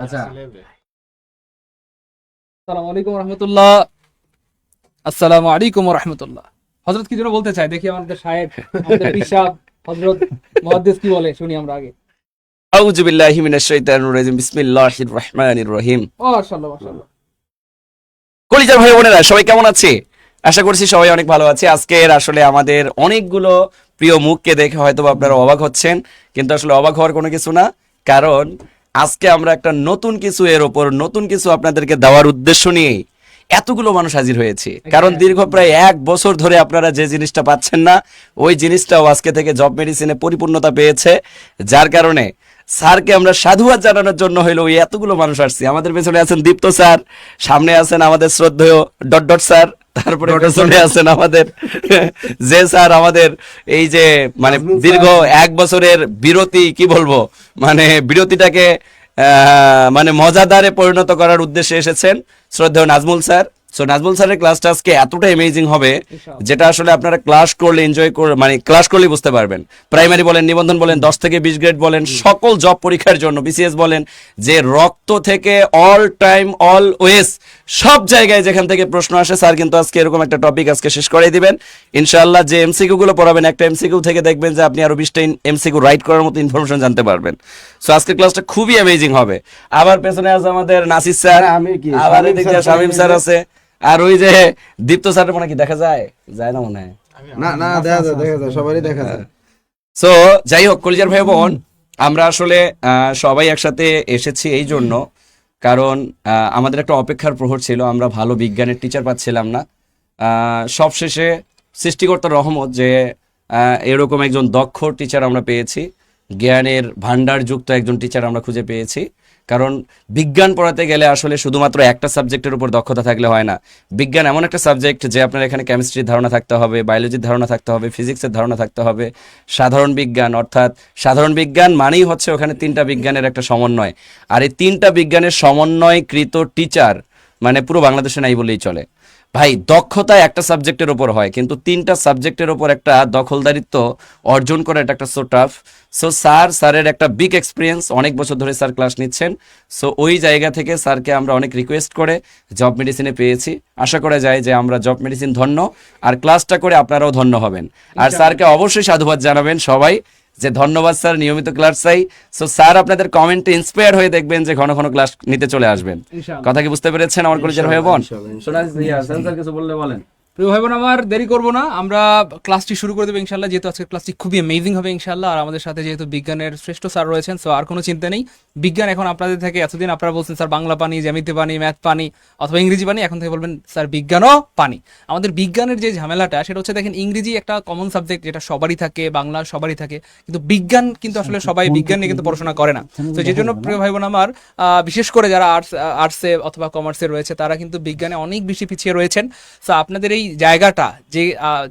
আচ্ছা, আসসালামু আলাইকুম রহমতুল্লাহ। হযরত কি যেন বলতে চাই, দেখি আমাদের সাহেব, আমাদের পিসাব হযরত মুহাদ্দিস কি বলে শুনি আমরা আগে। আউযু বিল্লাহি মিনাশ শাইতানির রাজিম, বিসমিল্লাহির রহমানির রহিম। মাশাআল্লাহ মাশাআল্লাহ। কলিজার ভাই বোনেরা সবাই কেমন আছে? আশা করছি সবাই অনেক ভালো আছে। আজকের আসলে আমাদের অনেকগুলো প্রিয় মুখকে দেখে হয়তো আপনারা অবাক হচ্ছেন, কিন্তু আসলে অবাক হওয়ার কোনো কিছু না। কারণ আজকে আমরা একটা নতুন কিছু এর ওপর নতুন কিছু আপনাদেরকে দেওয়ার উদ্দেশ্য নিয়েই এতগুলো মানুষ হাজির হয়েছে। কারণ দীর্ঘ প্রায় 1 বছর ধরে আপনারা যে জিনিসটা পাচ্ছেন না, ওই জিনিসটাও আজকে থেকে জব মেডিসিনে পরিপূর্ণতা পেয়েছে। যার কারণে স্যারকে আমরা সাধুবাদ জানানোর জন্য হইলো ওই এতগুলো মানুষ আসছে। আমাদের পেছনে আছেন দীপ্ত স্যার, সামনে আছেন আমাদের শ্রদ্ধেয় ডট ডট স্যার, তারপরে পেছনে আছেন আমাদের যে স্যার আমাদের এই যে মানে দীর্ঘ 1 বছরের বিরতি, কি বলবো, মানে বিরতিটাকে মানে মজাদারে পরিণত করার উদ্দেশ্যে এসেছেন শ্রদ্ধেয় নাজমুল স্যার। সো নাজমুল স্যারের ক্লাসটা আজকে এতটা অ্যামেজিং হবে যেটা আসলে আপনারা ক্লাস করলে এনজয় করে, মানে ক্লাস করলেই বুঝতে পারবেন। প্রাইমারি বলেন, নিবন্ধন বলেন, 10 থেকে 20 গ্রেড বলেন, সকল জব পরীক্ষার জন্য বিসিএস বলেন, যে রক্ত থেকে অল টাইম অলওয়েজ সব জায়গায় যেখান থেকে প্রশ্ন আসে, স্যার কিন্তু আজকে এরকম একটা টপিক আজকে শেষ করে দিবেন ইনশাআল্লাহ। যে এমসিকিউ গুলো পড়াবেন, একটা এমসিকিউ থেকে দেখবেন যে আপনি আরো 20টা এমসিকিউ রাইট করার মতো ইনফরমেশন জানতে পারবেন। সো আজকের ক্লাসটা খুবই অ্যামেজিং হবে। আবার পেছনে আছে আমাদের নাসির স্যার, আবার এদিকে শামীম স্যার আছে, আর ওই যে দীপ্ত স্যারের মনে কি দেখা যায় যায় না মনে হয়, না না দেখা যায় সবারই দেখা যায়। সো যাই হোক কলিজার ভাই বোন, আমরা আসলে সবাই একসাথে এসেছি এই জন্য, কারণ আমাদের একটা অপেক্ষার প্রহর ছিল, আমরা ভালো বিজ্ঞানের টিচার পাচ্ছিলাম না। সবশেষে সৃষ্টিকর্তার রহমত যে এরকম একজন দক্ষ টিচার আমরা পেয়েছি, জ্ঞানের ভান্ডার যুক্ত একজন টিচার আমরা খুঁজে পেয়েছি। কারণ বিজ্ঞান পড়াতে গেলে আসলে শুধুমাত্র একটা সাবজেক্টের উপর দক্ষতা থাকলে হয় না। বিজ্ঞান এমন একটা সাবজেক্ট যে আপনার এখানে কেমিস্ট্রির ধারণা থাকতে হবে, বায়োলজির ধারণা থাকতে হবে, ফিজিক্সের ধারণা থাকতে হবে, সাধারণ বিজ্ঞান, অর্থাৎ সাধারণ বিজ্ঞান মানেই হচ্ছে ওখানে 3টা বিজ্ঞানের একটা সমন্বয়। আর এই 3টা বিজ্ঞানের সমন্বয়কৃত টিচার মানে পুরো বাংলাদেশে নাই বলেই চলে। ভাই দক্ষতা একটা সাবজেক্টের উপর হয়, কিন্তু 3টা সাবজেক্টের উপর একটা দখলদারিত্ব অর্জন করা, এটা একটা সো টাফ। সো স্যারের একটা বিগ এক্সপিরিয়েন্স, অনেক বছর ধরে স্যার ক্লাস নিচ্ছেন। সো ওই জায়গা থেকে স্যারকে আমরা অনেক রিকোয়েস্ট করে জব মেডিসিনে পেয়েছি। আশা করা যায় যে আমরা জব মেডিসিন ধন্য, আর ক্লাসটা করে আপনারাও ধন্য হবেন। আর স্যারকে অবশ্যই সাধুবাদ জানাবেন সবাই যে ধন্যবাদ স্যার, নিয়মিত ক্লাস চাই। সো স্যার আপনাদের কমেন্টে ইন্সপায়ার হয়ে দেখবেন যে ঘন ঘন ক্লাস নিতে চলে আসবেন। কথা কি বুঝতে পেরেছেন আমার কলেজের ভাই বোন? কিছু বললে বলেন। প্রিয় ভাই বোন আমার, দেরি করবো না, আমরা ক্লাসটি শুরু করে দেবো ইনশাল্লাহ। যেহেতু আজকের ক্লাসটি খুবই অ্যামেজিং হবে ইনশাল্লাহ, আর আমাদের সাথে যেহেতু বিজ্ঞানের শ্রেষ্ঠ স্যার রয়েছেন, সো আর কোনো চিন্তা নেই। বিজ্ঞান এখন আপনাদের থেকে, এতদিন আপনারা বলছেন স্যার বাংলা পানি, জ্যামিতি পানি, ম্যাথ পানি অথবা ইংরেজি পানি, এখন থেকে বলবেন স্যার বিজ্ঞানও পানি। আমাদের বিজ্ঞানের যে ঝামেলাটা সেটা হচ্ছে, দেখেন ইংরেজি একটা কমন সাবজেক্ট যেটা সবারই থাকে, বাংলা সবারই থাকে, কিন্তু বিজ্ঞান কিন্তু আসলে সবাই বিজ্ঞান নিয়ে কিন্তু পড়াশোনা করে না। তো যে জন্য প্রিয় ভাই বোন আমার, বিশেষ করে যারা আর্টসে অথবা কমার্সে রয়েছে তারা কিন্তু বিজ্ঞানে অনেক বেশি পিছিয়ে রয়েছেন। সো আপনাদের এই জায়গাটা, যে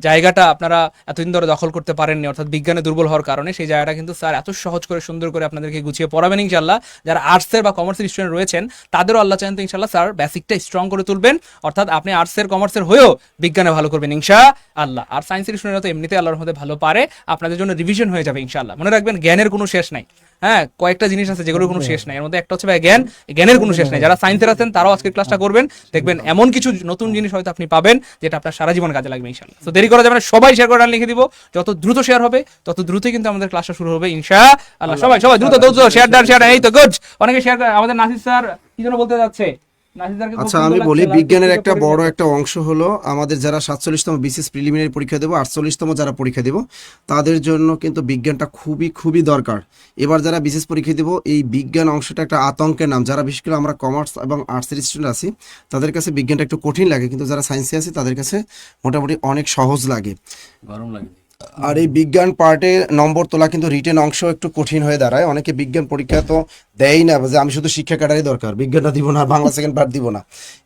জায়গাটা আপনারা এতদিন ধরে দখল করতে পারেননি, অর্থাৎ বিজ্ঞানে দুর্বল হওয়ার কারণে, সেই জায়গাটা কিন্তু স্যার এত সহজ করে সুন্দর করে আপনাদেরকে গুছিয়ে পড়াবেন ইনশাল্লাহ। যারা আর্টসের বা কমার্সের স্টুডেন্ট রয়েছেন তাদেরও আল্লাহ চান তো ইনশাল্লাহ স্যার বেসিকটা স্ট্রং করে তুলবেন, অর্থাৎ আপনি আর্টসের কমার্সের হয়েও বিজ্ঞানে ভালো করবেন ইনশাআল্লাহ। আর সায়েন্সের স্টুডেন্টরা তো এমনিতে আল্লাহর মধ্যে ভালো পারে, আপনাদের জন্য রিভিশন হয়ে যাবে ইনশাআল্লাহ। মনে রাখবেন জ্ঞানের কোনো শেষ নাই। হ্যাঁ, কয়েকটা জিনিস আছে যেগুলোর কোনো শেষ নাই, এর মধ্যে একটা হচ্ছে ভাই জ্ঞান, জ্ঞানের কোনো শেষ নাই। যারা সায়েন্সের আছেন তারাও আজকের ক্লাসটা করবেন, দেখবেন এমন কিছু নতুন জিনিস হয়তো আপনি পাবেন যেটা আপনার সারা জীবন কাজে লাগবে ইনশাআল্লাহ। তো দেরি করা যাবে না, সবাই শেয়ার করে লিখে দিব, যত দ্রুত শেয়ার হবে তত দ্রুতই কিন্তু আমাদের ক্লাসটা শুরু হবে ইনশাআল্লাহ। সবাই সবাই দ্রুত দ্রুত শেয়ার, এই তো গুড, অনেকে শেয়ার করে। আমাদের নাসির স্যার কি যেন বলতে যাচ্ছে। আচ্ছা আমি বলি, বিজ্ঞানের একটা বড় একটা অংশ হলো আমাদের যারা 47তম বিসিএস প্রিলিমিনারি পরীক্ষা দেবো, 48তম যারা পরীক্ষা দেবো, তাদের জন্য কিন্তু বিজ্ঞানটা খুবই খুবই দরকার। এবার যারা বিসিএস পরীক্ষা দেবো, এই বিজ্ঞান অংশটা একটা আতঙ্কের নাম। যারা বিশেষ করে আমরা কমার্স এবং আর্টসের স্টুডেন্ট আছি তাদের কাছে বিজ্ঞানটা একটু কঠিন লাগে, কিন্তু যারা সায়েন্সে আছে তাদের কাছে মোটামুটি অনেক সহজ লাগে, গরম লাগে। আর এই বিজ্ঞান পার্টে নম্বর তোলা কিন্তু রিটেন অংশ একটু কঠিন হয়ে দাঁড়ায়। অনেকে বিজ্ঞান পরীক্ষা তো দেয়ই না, যে আমি শুধু শিক্ষা ক্যাডারই দরকার, বিজ্ঞানটা দিব না, বাংলা সেকেন্ড পার্ট দিব না।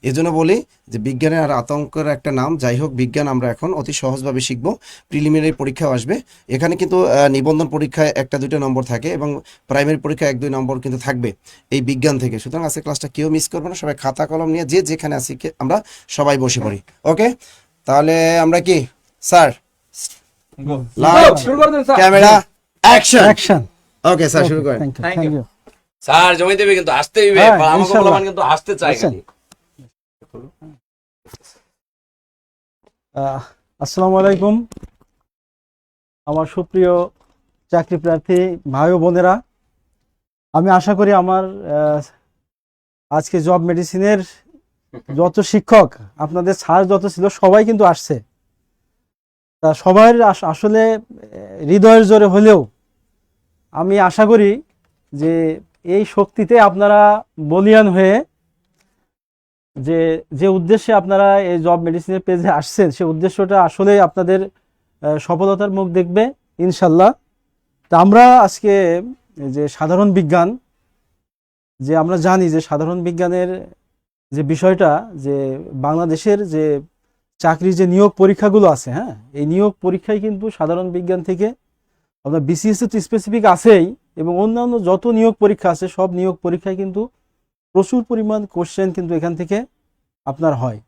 এই জন্য বলি যে বিজ্ঞানের আর আতঙ্কের একটা নাম। যাই হোক, বিজ্ঞান আমরা এখন অতি সহজভাবে শিখব। প্রিলিমিনারি পরীক্ষাও আসবে, এখানে কিন্তু নিবন্ধন পরীক্ষায় 1-2 নম্বর থাকে এবং প্রাইমারি পরীক্ষায় 1-2 নম্বর কিন্তু থাকবে এই বিজ্ঞান থেকে। সুতরাং আজকে ক্লাসটা কেউ মিস করবে না, সবাই খাতা কলম নিয়ে যে যেখানে আসি আমরা সবাই বসে পড়ি। ওকে, তাহলে আমরা কি sir light camera action. Okay sir শুরু করেন। Thank you. স্যার জমি দেবে কিন্তু আসতে হইবে, হ্যাঁ, আমাকে ইনশাল্লাহ। বলবেন কিন্তু আসতে চাই বুঝছেন? খালি। আসসালামু আলাইকুম আমার সুপ্রিয় চাকরি প্রার্থী ভাই ও বোনেরা, আমি আশা করি আমার আজকে জব মেডিসিনের যত শিক্ষক, আপনাদের স্যার যত ছিল সবাই কিন্তু আসছে। তা সবার আসলে হৃদয়ের জোরে হলেও আমি আশা করি যে এই শক্তিতে আপনারা বলিয়ান হয়ে যে যে উদ্দেশ্যে আপনারা এই জব মেডিসিনের পেজে আসছেন, সেই উদ্দেশ্যটা আসলে আপনাদের সফলতার মুখ দেখবে ইনশাল্লাহ। তা আমরা আজকে যে সাধারণ বিজ্ঞান, যে আমরা জানি যে সাধারণ বিজ্ঞানের যে বিষয়টা, যে বাংলাদেশের যে চাকরির যে নিয়োগ পরীক্ষাগুলো আছে, হ্যাঁ, এই নিয়োগ পরীক্ষায় কিন্তু সাধারণ বিজ্ঞান থেকে আপনার বিসিএস তো স্পেসিফিক আছেই, এবং অন্যান্য যত নিয়োগ পরীক্ষা আছে সব নিয়োগ পরীক্ষায় কিন্তু প্রচুর পরিমাণ কোশ্চেন কিন্তু এখান থেকে আপনার হয়।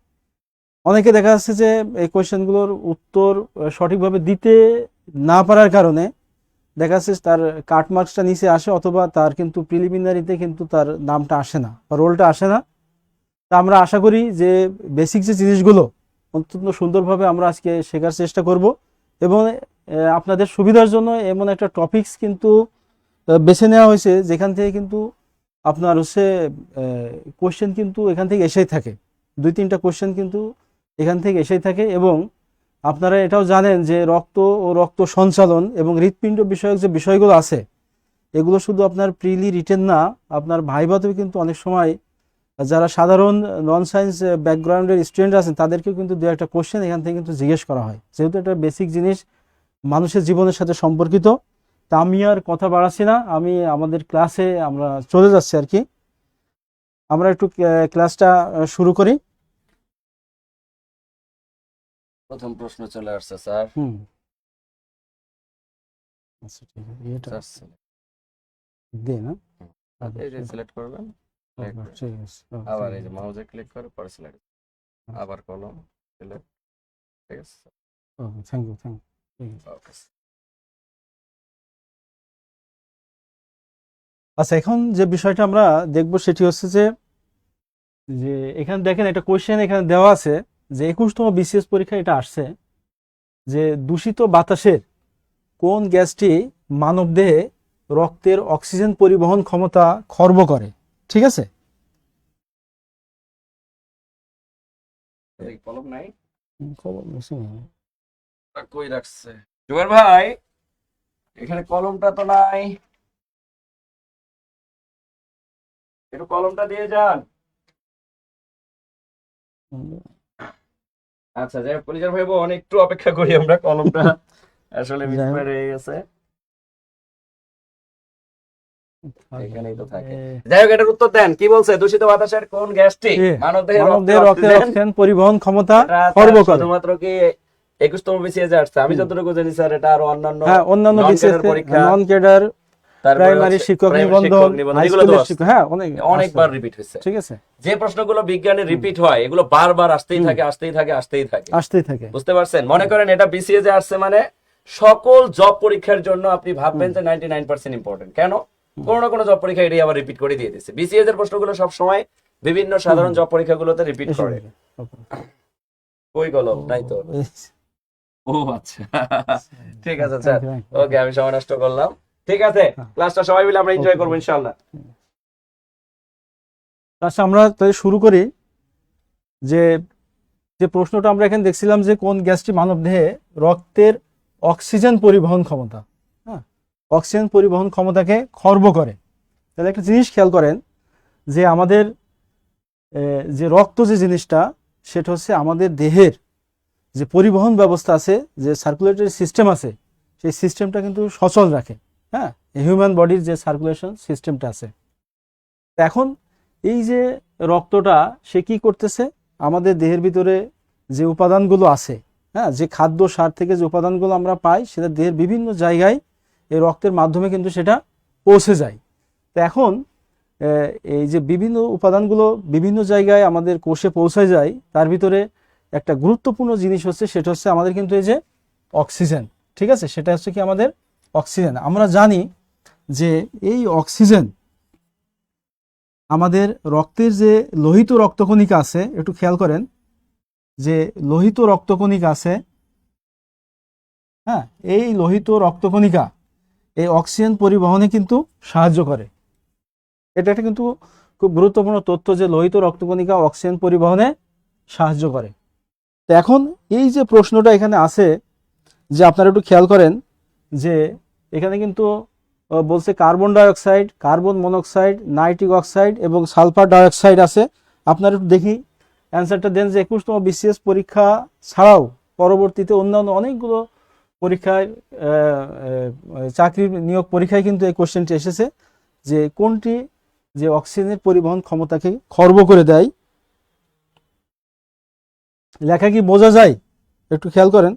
অনেকে দেখা যাচ্ছে যে এই কোয়েশ্চেনগুলোর উত্তর সঠিকভাবে দিতে না পারার কারণে দেখা যাচ্ছে তার কাট মার্কসটা নিচে আসে, অথবা তার কিন্তু প্রিলিমিনারিতে কিন্তু তার নামটা আসে না বা রোলটা আসে না। তা আমরা আশা করি যে বেসিক যে জিনিসগুলো অত্যন্ত সুন্দরভাবে আমরা আজকে শেখার চেষ্টা করব, এবং আপনাদের সুবিধার জন্য এমন একটা টপিকস কিন্তু বেছে নেওয়া হয়েছে যেখান থেকে কিন্তু আপনার হচ্ছে কোশ্চেন কিন্তু এখান থেকে এসেই থাকে, 2-3টা কোশ্চেন কিন্তু এখান থেকে এসেই থাকে। এবং আপনারা এটাও জানেন যে রক্ত ও রক্ত সঞ্চালন এবং হৃৎপিণ্ড বিষয়ক যে বিষয়গুলো আছে, এগুলো শুধু আপনার প্রিলি রিটেন না, আপনার ভাইভাতেও কিন্তু অনেক সময় যারা সাধারণ নন সায়েন্স ব্যাকগ্রাউন্ডের স্টুডেন্ট আছেন তাদেরকেও কিন্তু 2-একটা কোশ্চেন এখান থেকে কিন্তু জিজ্ঞেস করা হয়, যেহেতু এটা বেসিক জিনিস মানুষের জীবনের সাথে সম্পর্কিত। তা আমি আর কথা বাড়াচ্ছি না, আমি আমাদের ক্লাসে আমরা চলে যাচ্ছি আর কি। আমরা একটু ক্লাসটা শুরু করি। প্রথম প্রশ্ন চলে আসছে স্যার। আচ্ছা ঠিক আছে, এটা স্যার দে না। এই যে সিলেক্ট করবেন, ঠিক আছে, আবার এই যে মাউসে ক্লিক করে পরে সিলেক্ট, আবার কলম সিলেক্ট, ঠিক আছে থ্যাংক ইউ থ্যাংক ইউ। ওকে। আচ্ছা, এখন যে বিষয়টা আমরা দেখব সেটি হচ্ছে যে যে এখানে দেখেন একটা কোশ্চেন এখানে দেওয়া আছে যে 21তম বিসিএস পরীক্ষা এটা আসছে যে দূষিত বাতাসের কোন গ্যাসটি মানবদেহে রক্তের অক্সিজেন পরিবহন ক্ষমতা খর্ব করে। ঠিক আছে, এই কলম নাই, খবর মিসিং। কই রাখছে জুয়ার ভাই? এখানে কলমটা তো নাই, একটু কলমটা দিয়ে যান। আচ্ছা যাই হোক, পরিচার ভাই বোন একটু অপেক্ষা করি, আমরা কলমটা আসলে মিসফায়ার হয়ে গেছে, এখানেই তো থাকে। যাই হোক, এটার উত্তর দেন, কি বলছে? দূষিত বাতাসের কোন গ্যাসটি মানবদেহের রক্তের অক্সিজেন পরিবহন ক্ষমতা খর্ব করে? শুধুমাত্র কি 21তম বিসিএস আসছে? আমি যতটুকু জানি স্যার এটা আরো অন্যান্য অন্যান্য বিসিএস পরীক্ষা, নন ক্যাডার, তারপরে প্রাইমারি শিক্ষক নিবন্ধন, হাই এগুলো তো স্কুলের আসছে। শিক্ষক, হ্যাঁ অনেকবার রিপিট হয়েছে। ঠিক আছে, যে প্রশ্নগুলো বিজ্ঞানে রিপিট হয় এগুলো বারবার আসতেই থাকে আসতেই থাকে আসতেই থাকে আসতেই থাকে। বুঝতে পারছেন? মনে করেন এটা বিসিএস এ আসছে মানে সকল জব পরীক্ষার জন্য আপনি ভাববেন যে 99% ইম্পর্টেন্ট। কেন? কোনো না কোনো জব পরীক্ষা এটাই আবার রিপিট করে দিয়ে দিচ্ছে। বিসিএস এর প্রশ্নগুলো সব সময় বিভিন্ন সাধারণ জব পরীক্ষাগুলোতে রিপিট করে। ওই কলম নাই তো? ও আচ্ছা, ঠিক আছে স্যার, ওকে, আমি সময় নষ্ট করলাম। ঠিক আছে, ক্লাসটা সবাই মিলে আমরা এনজয় করবো ইনশাআল্লাহ। আচ্ছা, আমরা তাহলে শুরু করি। যে যে প্রশ্নটা আমরা এখানে দেখছিলাম যে কোন গ্যাসটি মানবদেহে রক্তের অক্সিজেন পরিবহন ক্ষমতা, হ্যাঁ, অক্সিজেন পরিবহন ক্ষমতাকে খর্ব করে। তাহলে একটা জিনিস খেয়াল করেন যে আমাদের যে রক্ত যে জিনিসটা, সেটা হচ্ছে আমাদের দেহের যে পরিবহন ব্যবস্থা আছে, যে সার্কুলেটরি সিস্টেম আছে, সেই সিস্টেমটা কিন্তু সচল রাখে। হ্যাঁ, হিউম্যান বডির যে সার্কুলেশন সিস্টেমটা আছে। এখন এই যে রক্তটা সে কি করতেছে, আমাদের দেহের ভিতরে যে উপাদানগুলো আছে, হ্যাঁ, যে খাদ্য সার থেকে যে উপাদানগুলো আমরা পাই, সেটা দেহের বিভিন্ন জায়গায় এই রক্তের মাধ্যমে কিন্তু সেটা পৌঁছে যায়। তো এখন এই যে বিভিন্ন উপাদানগুলো বিভিন্ন জায়গায় আমাদের কোষে পৌঁছে যায়, তার ভিতরে একটা গুরুত্বপূর্ণ জিনিস হচ্ছে, সেটা হচ্ছে আমাদের কিন্তু এই যে অক্সিজেন। ঠিক আছে, সেটা হচ্ছে কি আমাদের অক্সিজেন। আমরা জানি যে এই অক্সিজেন আমাদের রক্তের যে লোহিত রক্তকণিকা আছে, একটু খেয়াল করেন যে লোহিত রক্তকণিকা আছে, হ্যাঁ, এই লোহিত রক্তকণিকা এই অক্সিজেন পরিবহনে কিন্তু সাহায্য করে। এটা একটা কিন্তু খুব গুরুত্বপূর্ণ তথ্য যে লোহিত রক্তকণিকা অক্সিজেন পরিবহনে সাহায্য করে। তো এখন এই যে প্রশ্নটা এখানে আছে, যে আপনারা একটু খেয়াল করেন যে এখানে কিন্তু বলছে carbon dioxide, carbon monoxide, nitric oxide এবং সালফার ডাইঅক্সাইড আছে। আপনারা একটু দেখি অ্যান্সারটা দেন যে 21তম বিসিএস পরীক্ষা ছাড়াও পরবর্তীতে অন্যান্য অনেকগুলো পরীক্ষায় চাকরির নিয়োগ পরীক্ষায় কিন্তু এই কোশ্চেনটি এসেছে যে কোনটি যে অক্সিজেনের পরিবহন ক্ষমতাকে খর্ব করে দেয়। লেখা কি বোঝা যায়? একটু খেয়াল করেন,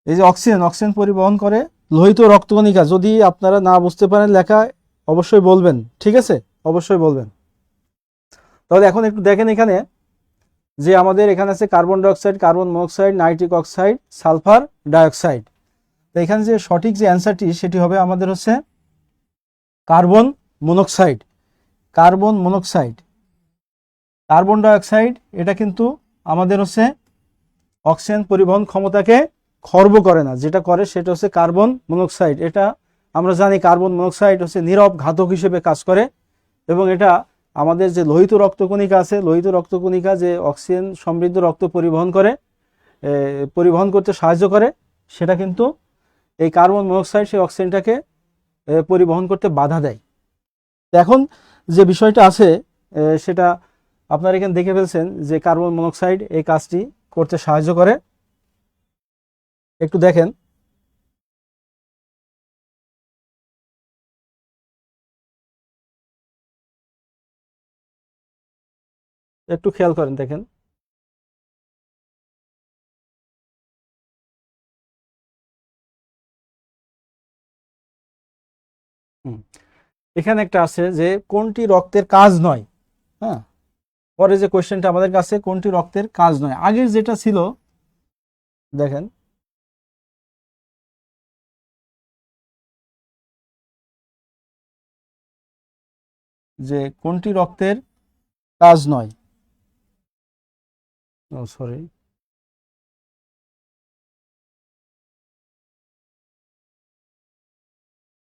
এই যে অক্সিজেন পরিবহন করে লোহিত রক্তকণিকা। যদি আপনারা না বুঝতে পারেন লেখা অবশ্যই বলবেন, ঠিক আছে, অবশ্যই বলবেন। তাহলে এখন একটু দেখেন এখানে যে আমাদের এখানে আছে carbon dioxide, carbon monoxide, nitric oxide, sulphur dioxide. তো এখানে যে সঠিক যে অ্যান্সারটি সেটি হবে আমাদের হচ্ছে carbon monoxide. Carbon monoxide, carbon dioxide এটা কিন্তু আমাদের হচ্ছে অক্সিজেন পরিবহন ক্ষমতাকে খর্ব করে না, যেটা করে সেটা হচ্ছে কার্বন মনোক্সাইড। এটা আমরা জানি কার্বন মনোক্সাইড হচ্ছে নীরব ঘাতক হিসেবে কাজ করে, এবং এটা আমাদের যে লোহিত রক্তকণিকা আছে, লোহিত রক্তকণিকা যে অক্সিজেন সমৃদ্ধ রক্ত পরিবহন করতে সাহায্য করে, সেটা কিন্তু এই কার্বন মনোক্সাইড সেই অক্সিজেনটাকে পরিবহন করতে বাধা দেয়। এখন যে বিষয়টা আছে সেটা আপনারা এখানে দেখে ফেলছেন যে কার্বন মনোক্সাইড এই কাজটি করতে সাহায্য করে। একটু দেখেন, একটু খেয়াল করেন, দেখেন এখানে একটা আছে যে কোনটি রক্তের কাজ নয়। হ্যাঁ, পরে যে কোয়েশ্চেনটা আমাদের কাছে কোনটি রক্তের কাজ নয়, আগের যেটা ছিল দেখেন যে কোনটি রক্তের কাজ নয়। ও সরি,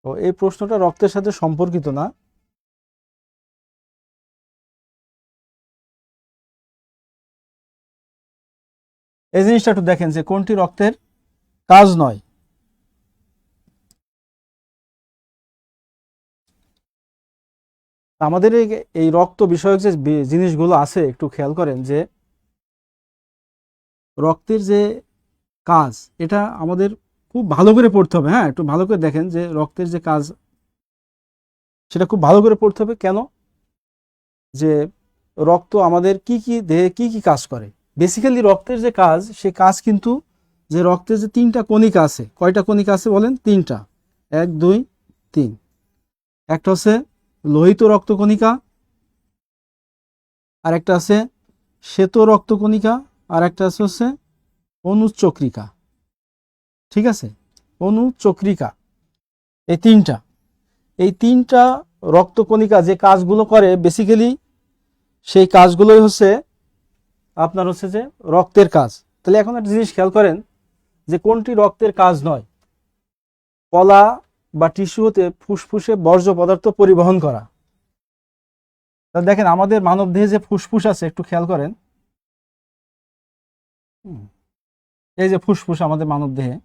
তো এই প্রশ্নটা রক্তের সাথে সম্পর্কিত না। এই জিনিসটা একটু দেখেন যে কোনটি রক্তের কাজ নয়। আমাদের এই রক্ত বিষয়ক যে জিনিসগুলো আছে একটু খেয়াল করেন যে রক্তের যে কাজ এটা আমাদের খুব ভালো করে পড়তে হবে। হ্যাঁ, একটু ভালো করে দেখেন যে রক্তের যে কাজ সেটা খুব ভালো করে পড়তে হবে। কেন? যে রক্ত আমাদের কি কি দেহে কি কি কাজ করে। বেসিক্যালি রক্তের যে কাজ, সে কাজ কিন্তু যে রক্তের যে 3টা কণিকা আছে, কয়টা কণিকা আছে বলেন? 3টা, 1 2 3। একটা হচ্ছে লোহিত রক্তকণিকা, আর একটা আছে শ্বেত রক্তকণিকা, আর একটা আছে হচ্ছে অনুচক্রিকা। ঠিক আছে, অনুচক্রিকা। এই তিনটা রক্তকণিকা যে কাজগুলো করে বেসিক্যালি সেই কাজগুলোই হচ্ছে আপনার হচ্ছে যে রক্তের কাজ। তাহলে এখন একটা জিনিস খেয়াল করেন যে কোনটি রক্তের কাজ নয়। কলা বা টিস্যু হতে ফুসফুসে বর্জ্য পদার্থ পরিবহন করা। তাহলে দেখেন আমাদের মানবদেহে যে ফুসফুস আছে একটু খেয়াল করেন, এই যে ফুসফুস আমাদের মানবদেহে,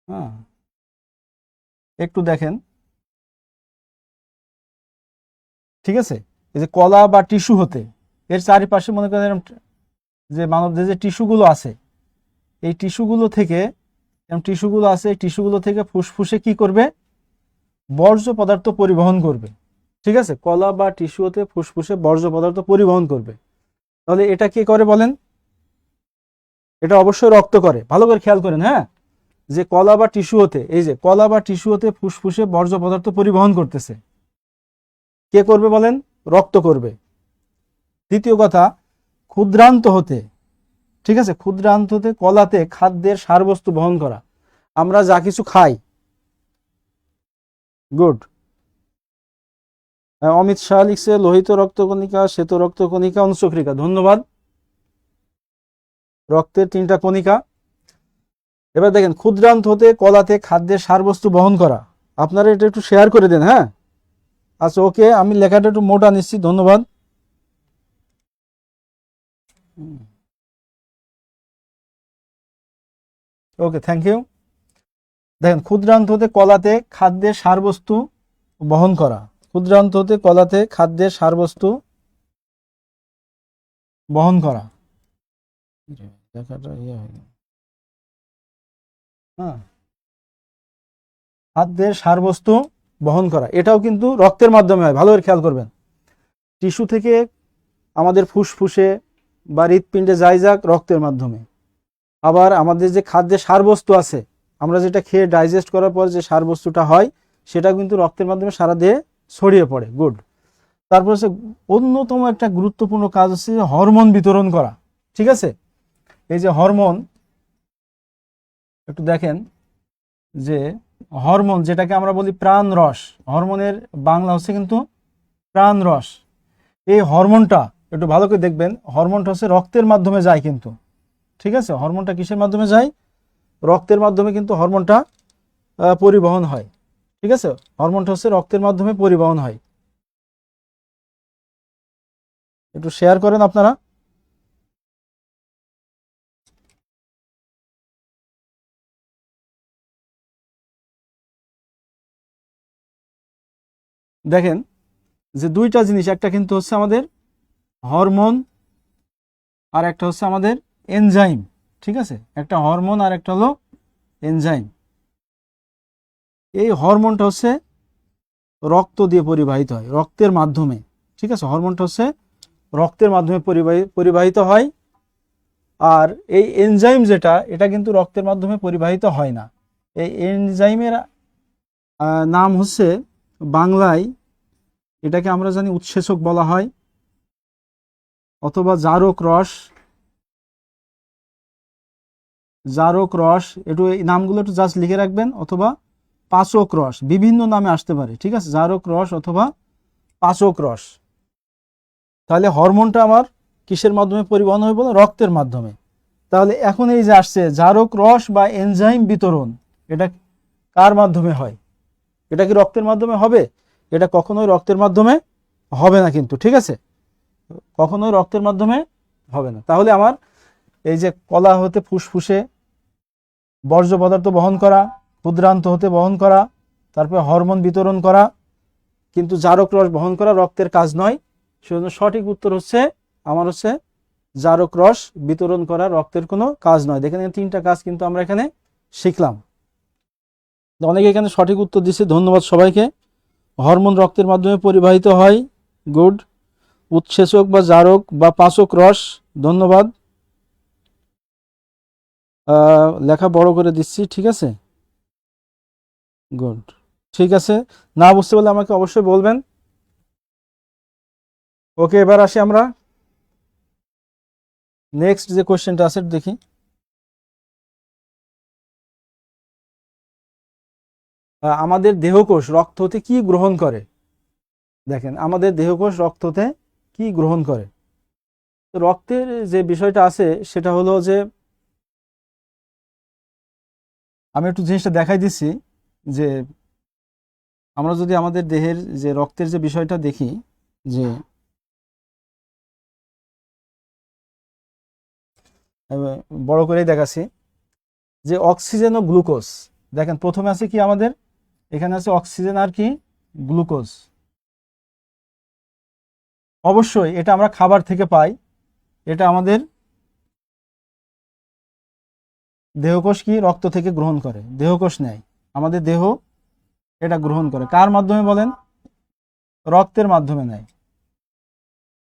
হ্যাঁ, একটু দেখেন, ঠিক আছে, এই যে কলা বা টিস্যু হতে এর চারিপাশে মনে করেন যে মানবদেহে যে টিস্যুগুলো আছে, এই টিস্যুগুলো থেকে এই টিস্যুগুলো থেকে ফুসফুসে কি করবে? বর্জ্য পদার্থ পরিবহন করবে। ঠিক আছে, কলা বা টিস্যু হতে ফুসফুসে বর্জ্য পদার্থ পরিবহন করবে। তাহলে এটা কে করে বলেন? এটা অবশ্যই রক্ত করে। ভালো করে খেয়াল করেন, হ্যাঁ, যে কলা বা টিস্যু হতে, এই যে কলা বা টিস্যু হতে ফুসফুসে বর্জ্য পদার্থ পরিবহন করতেছে, কে করবে বলেন? রক্ত করবে। দ্বিতীয় কথা, ক্ষুদ্রান্ত হতে, ঠিক আছে, ক্ষুদ্রান্ত হতে কলাতে খাদ্যের সারবস্তু বহন করা। আমরা যা কিছু খাই, গুড, অমিত শাহ লিখছে লোহিত রক্তকণিকা, শ্বেত রক্তকণিকা, অনুচক্রিকা। ধন্যবাদ। রক্তের 3টা কণিকা। এবার দেখেন ক্ষুদ্রান্ত হতে কলাতে খাদ্যের সারবস্তু বহন করা। আপনারা এটা একটু শেয়ার করে দেন। হ্যাঁ, আচ্ছা, ওকে, আমি লেখাটা একটু মোটা নিচ্ছি। ধন্যবাদ। ওকে, থ্যাংক ইউ। দেখেন ক্ষুদ্রান্ত হতে কলাতে খাদ্যের সারবস্তু বহন করা। ক্ষুদ্রান্ত হতে কলাতে খাদ্যের সারবস্তু বহন করা। হ্যাঁ, খাদ্যের সারবস্তু বহন করা, এটাও কিন্তু রক্তের মাধ্যমে হয়, ভালো করে খেয়াল করবেন। টিস্যু থেকে আমাদের ফুসফুসে বা হৃৎপিণ্ডে যাই যাক রক্তের মাধ্যমে। আবার আমাদের যে খাদ্যের সারবস্তু আছে, আমরা যেটা খেয়ে ডাইজেস্ট করার পর যে সারবস্তুটা হয়, সেটা কিন্তু রক্তের মাধ্যমে সারা দেহে ছড়িয়ে পড়ে। গুড। তারপর হচ্ছে অন্যতম একটা গুরুত্বপূর্ণ কাজ হচ্ছে হরমোন বিতরণ করা। ঠিক আছে, এই যে হরমোন, একটু দেখেন যে হরমোন যেটাকে আমরা বলি প্রাণ রস, হরমোনের বাংলা হচ্ছে কিন্তু প্রাণ রস। এই হরমোনটা একটু ভালো করে দেখবেন, হরমোনটা হচ্ছে রক্তের মাধ্যমে যায় কিন্তু। ঠিক আছে, হরমোনটা কিসের মাধ্যমে যায়? রক্তের মাধ্যমে কিন্তু হরমোনটা পরিবহন হয়। ঠিক আছে, হরমোনটা হচ্ছে রক্তের মাধ্যমে পরিবহন হয়। একটু শেয়ার করেন আপনারা। দেখেন যে 2টা জিনিস, একটা কিন্তু হচ্ছে আমাদের হরমোন আর একটা হচ্ছে আমাদের এনজাইম। ঠিক আছে, একটা হরমোন আর একটা হলো এনজাইম। এই হরমোনটা হচ্ছে রক্ত দিয়ে পরিবাহিত হয়, রক্তের মাধ্যমে। ঠিক আছে, হরমোনটা হচ্ছে রক্তের মাধ্যমে পরিবাহিত হয়। আর এই এনজাইম যেটা, এটা কিন্তু রক্তের মাধ্যমে পরিবাহিত হয় না। এই এনজাইমের নাম হচ্ছে বাংলায়, এটাকে আমরা জানি উৎসেচক বলা হয়, অথবা জারক রস। জারক রস, একটু এই নামগুলো একটু জাস্ট লিখে রাখবেন, অথবা পাচক রস, বিভিন্ন নামে আসতে পারে। ঠিক আছে, জারক রস অথবা পাচক রস। তাহলে হরমোনটা আমার কিসের মাধ্যমে পরিবহন হয় বলে? রক্তের মাধ্যমে। তাহলে এখন এই যে আসছে জারক রস বা এনজাইম বিতরণ, এটা কার মাধ্যমে হয়? এটা কি রক্তের মাধ্যমে হবে? এটা কখনোই রক্তের মাধ্যমে হবে না কিন্তু। ঠিক আছে, কখনোই রক্তের মাধ্যমে হবে না। তাহলে আমার এই যে কলা হতে ফুসফুসে বর্জ্য পদার্থ বহন করা, ক্ষুদ্রান্ত হতে বহন করা, তারপরে হরমোন বিতরণ করা, কিন্তু জারক রস বহন করা রক্তের কাজ নয়। সেজন্য সঠিক উত্তর হচ্ছে আমার হচ্ছে জারক রস বিতরণ করা রক্তের কোনো কাজ নয়। দেখেন 3টা কাজ কিন্তু আমরা এখানে শিখলাম। অনেকে এখানে সঠিক উত্তর দিচ্ছে, ধন্যবাদ সবাইকে। হরমোন রক্তের মাধ্যমে পরিবাহিত হয়, গুড। উৎসেচক বা জারক বা পাচক রস, ধন্যবাদ। লেখা বড় করে দিচ্ছি। ঠিক আছে, গুড। ঠিক আছে, না বুঝতে পারলে আমাকে অবশ্যই বলবেন। ওকে, এবার আসি আমরা নেক্সট যে কোশ্চেনটা আছে দেখি। আমাদের দেহকোষ রক্ত হতে কি গ্রহণ করে? দেখেন, আমাদের দেহকোষ রক্ত হতে কি গ্রহণ করে? তো রক্তের যে বিষয়টা আছে সেটা হলো যে, আমি একটু জিনিসটা দেখাই দিচ্ছি যে আমরা যদি আমাদের দেহের যে রক্তের যে বিষয়টা দেখি, যে বড় করেই দেখাচ্ছি যে অক্সিজেন ও গ্লুকোজ। দেখেন প্রথমে আছে কি আমাদের, এখানে আছে অক্সিজেন আর কি গ্লুকোজ। অবশ্যই এটা আমরা খাবার থেকে পাই, এটা আমাদের দেহকোষ কি রক্ত থেকে গ্রহণ করে, দেহকোষ নেয়, আমাদের দেহ এটা গ্রহণ করে। কার মাধ্যমে বলেন? রক্তের মাধ্যমে নেয়।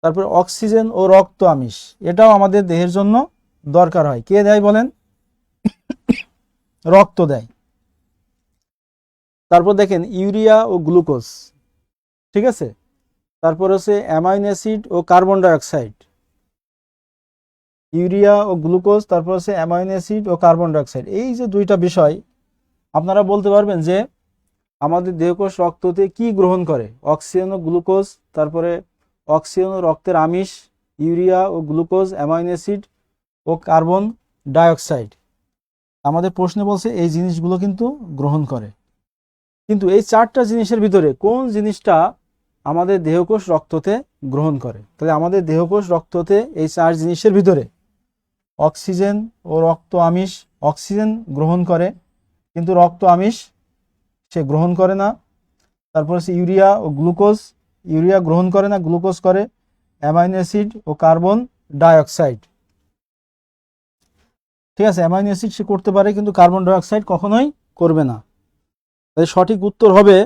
তারপর অক্সিজেন ও রক্ত আমিষ, এটাও আমাদের দেহের জন্য দরকার হয়। কে দেয় বলেন? রক্ত দেয়। তারপর দেখেন ইউরিয়া ও গ্লুকোজ। ঠিক আছে, তারপর হচ্ছে অ্যামাইনো অ্যাসিড ও কার্বন ডাইঅক্সাইড। ইউরিয়া ও গ্লুকোজ, তারপর হচ্ছে অ্যামাইনো অ্যাসিড ও কার্বন ডাইঅক্সাইড। এই যে 2টা বিষয়, আপনারা বলতে পারবেন যে আমাদের দেহকোষ রক্ততে কি গ্রহণ করে? অক্সিজেন ও গ্লুকোজ, তারপরে অক্সিজেন ও রক্তের আমিষ, ইউরিয়া ও গ্লুকোজ, অ্যামাইনো অ্যাসিড ও কার্বন ডাইঅক্সাইড। আমাদের প্রশ্নে বলছে এই জিনিসগুলো কিন্তু গ্রহণ করে। কিন্তু এই 4টা জিনিসের ভিতরে কোন জিনিসটা আমাদের দেহকোষ রক্ততে গ্রহণ করে? তাহলে আমাদের দেহকোষ রক্ততে এই 4 জিনিসের ভিতরে অক্সিজেন ও রক্ত আমিষ, অক্সিজেন গ্রহণ করে কিন্তু রক্ত আমিষ সে গ্রহণ করে না। তারপর হচ্ছে ইউরিয়া ও গ্লুকোজ, ইউরিয়া গ্রহণ করে না, গ্লুকোজ করে। অ্যামাইনো অ্যাসিড ও কার্বন ডাইঅক্সাইড, ঠিক আছে, অ্যামাইনো অ্যাসিড সে করতে পারে কিন্তু কার্বন ডাইঅক্সাইড কখনোই করবে না। তাই সঠিক উত্তর হবে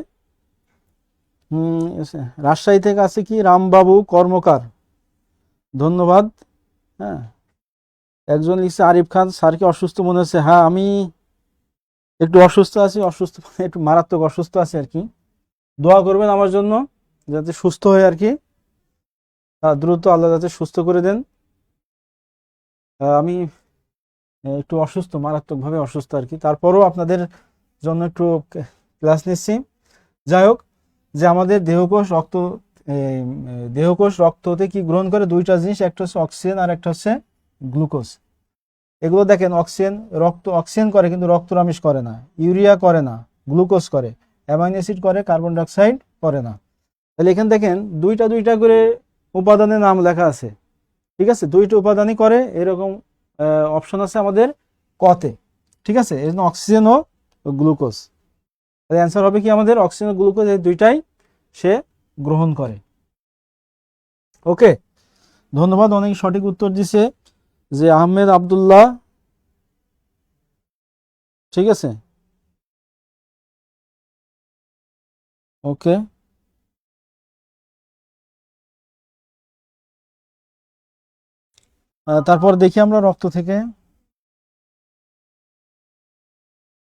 রাজশাহী থেকে আছে কি রামবাবু কর্মকার, ধন্যবাদ। হ্যাঁ, একজন লিখছে আরিফ খান, স্যারকে অসুস্থ মনে হচ্ছে। হ্যাঁ, আমি একটু অসুস্থ আছি, অসুস্থ মানে একটু মারাত্মক অসুস্থ আছি আর কি। দোয়া করবেন আমার জন্য যাতে সুস্থ হয়ে আর কি, দ্রুত আল্লাহ যাতে সুস্থ করে দেন। আমি একটু অসুস্থ, মারাত্মকভাবে অসুস্থ আর কি, তারপরও আপনাদের জন্য একটু ক্লাস নিচ্ছি। যাই হোক, যে আমাদের দেহকোষ রক্ত হতে কি গ্রহণ করে? 2টা জিনিস, একটা হচ্ছে অক্সিজেন আর একটা হচ্ছে গ্লুকোজ। এগুলো দেখেন, অক্সিজেন করে কিন্তু রক্ত আমিষ করে না, ইউরিয়া করে না, গ্লুকোজ করে, অ্যামাইনো অ্যাসিড করে, কার্বন ডাইঅক্সাইড করে না। তাহলে এখানে দেখেন 2টা করে উপাদানের নাম লেখা আছে, ঠিক আছে, 2টা উপাদানই করে, এরকম অপশন আছে আমাদের কতে, ঠিক আছে। এই জন্য অক্সিজেন ও গ্লুকোজ, তাহলে অ্যান্সার হবে কি আমাদের অক্সিজেন ও গ্লুকোজ, এই 2টাই সে গ্রহণ করে। ওকে, ধন্যবাদ। অনেক সঠিক উত্তর দিছে যে আহমেদ আব্দুল্লাহ, ঠিক আছে, ওকে। তারপর দেখি আমরা রক্ত থেকে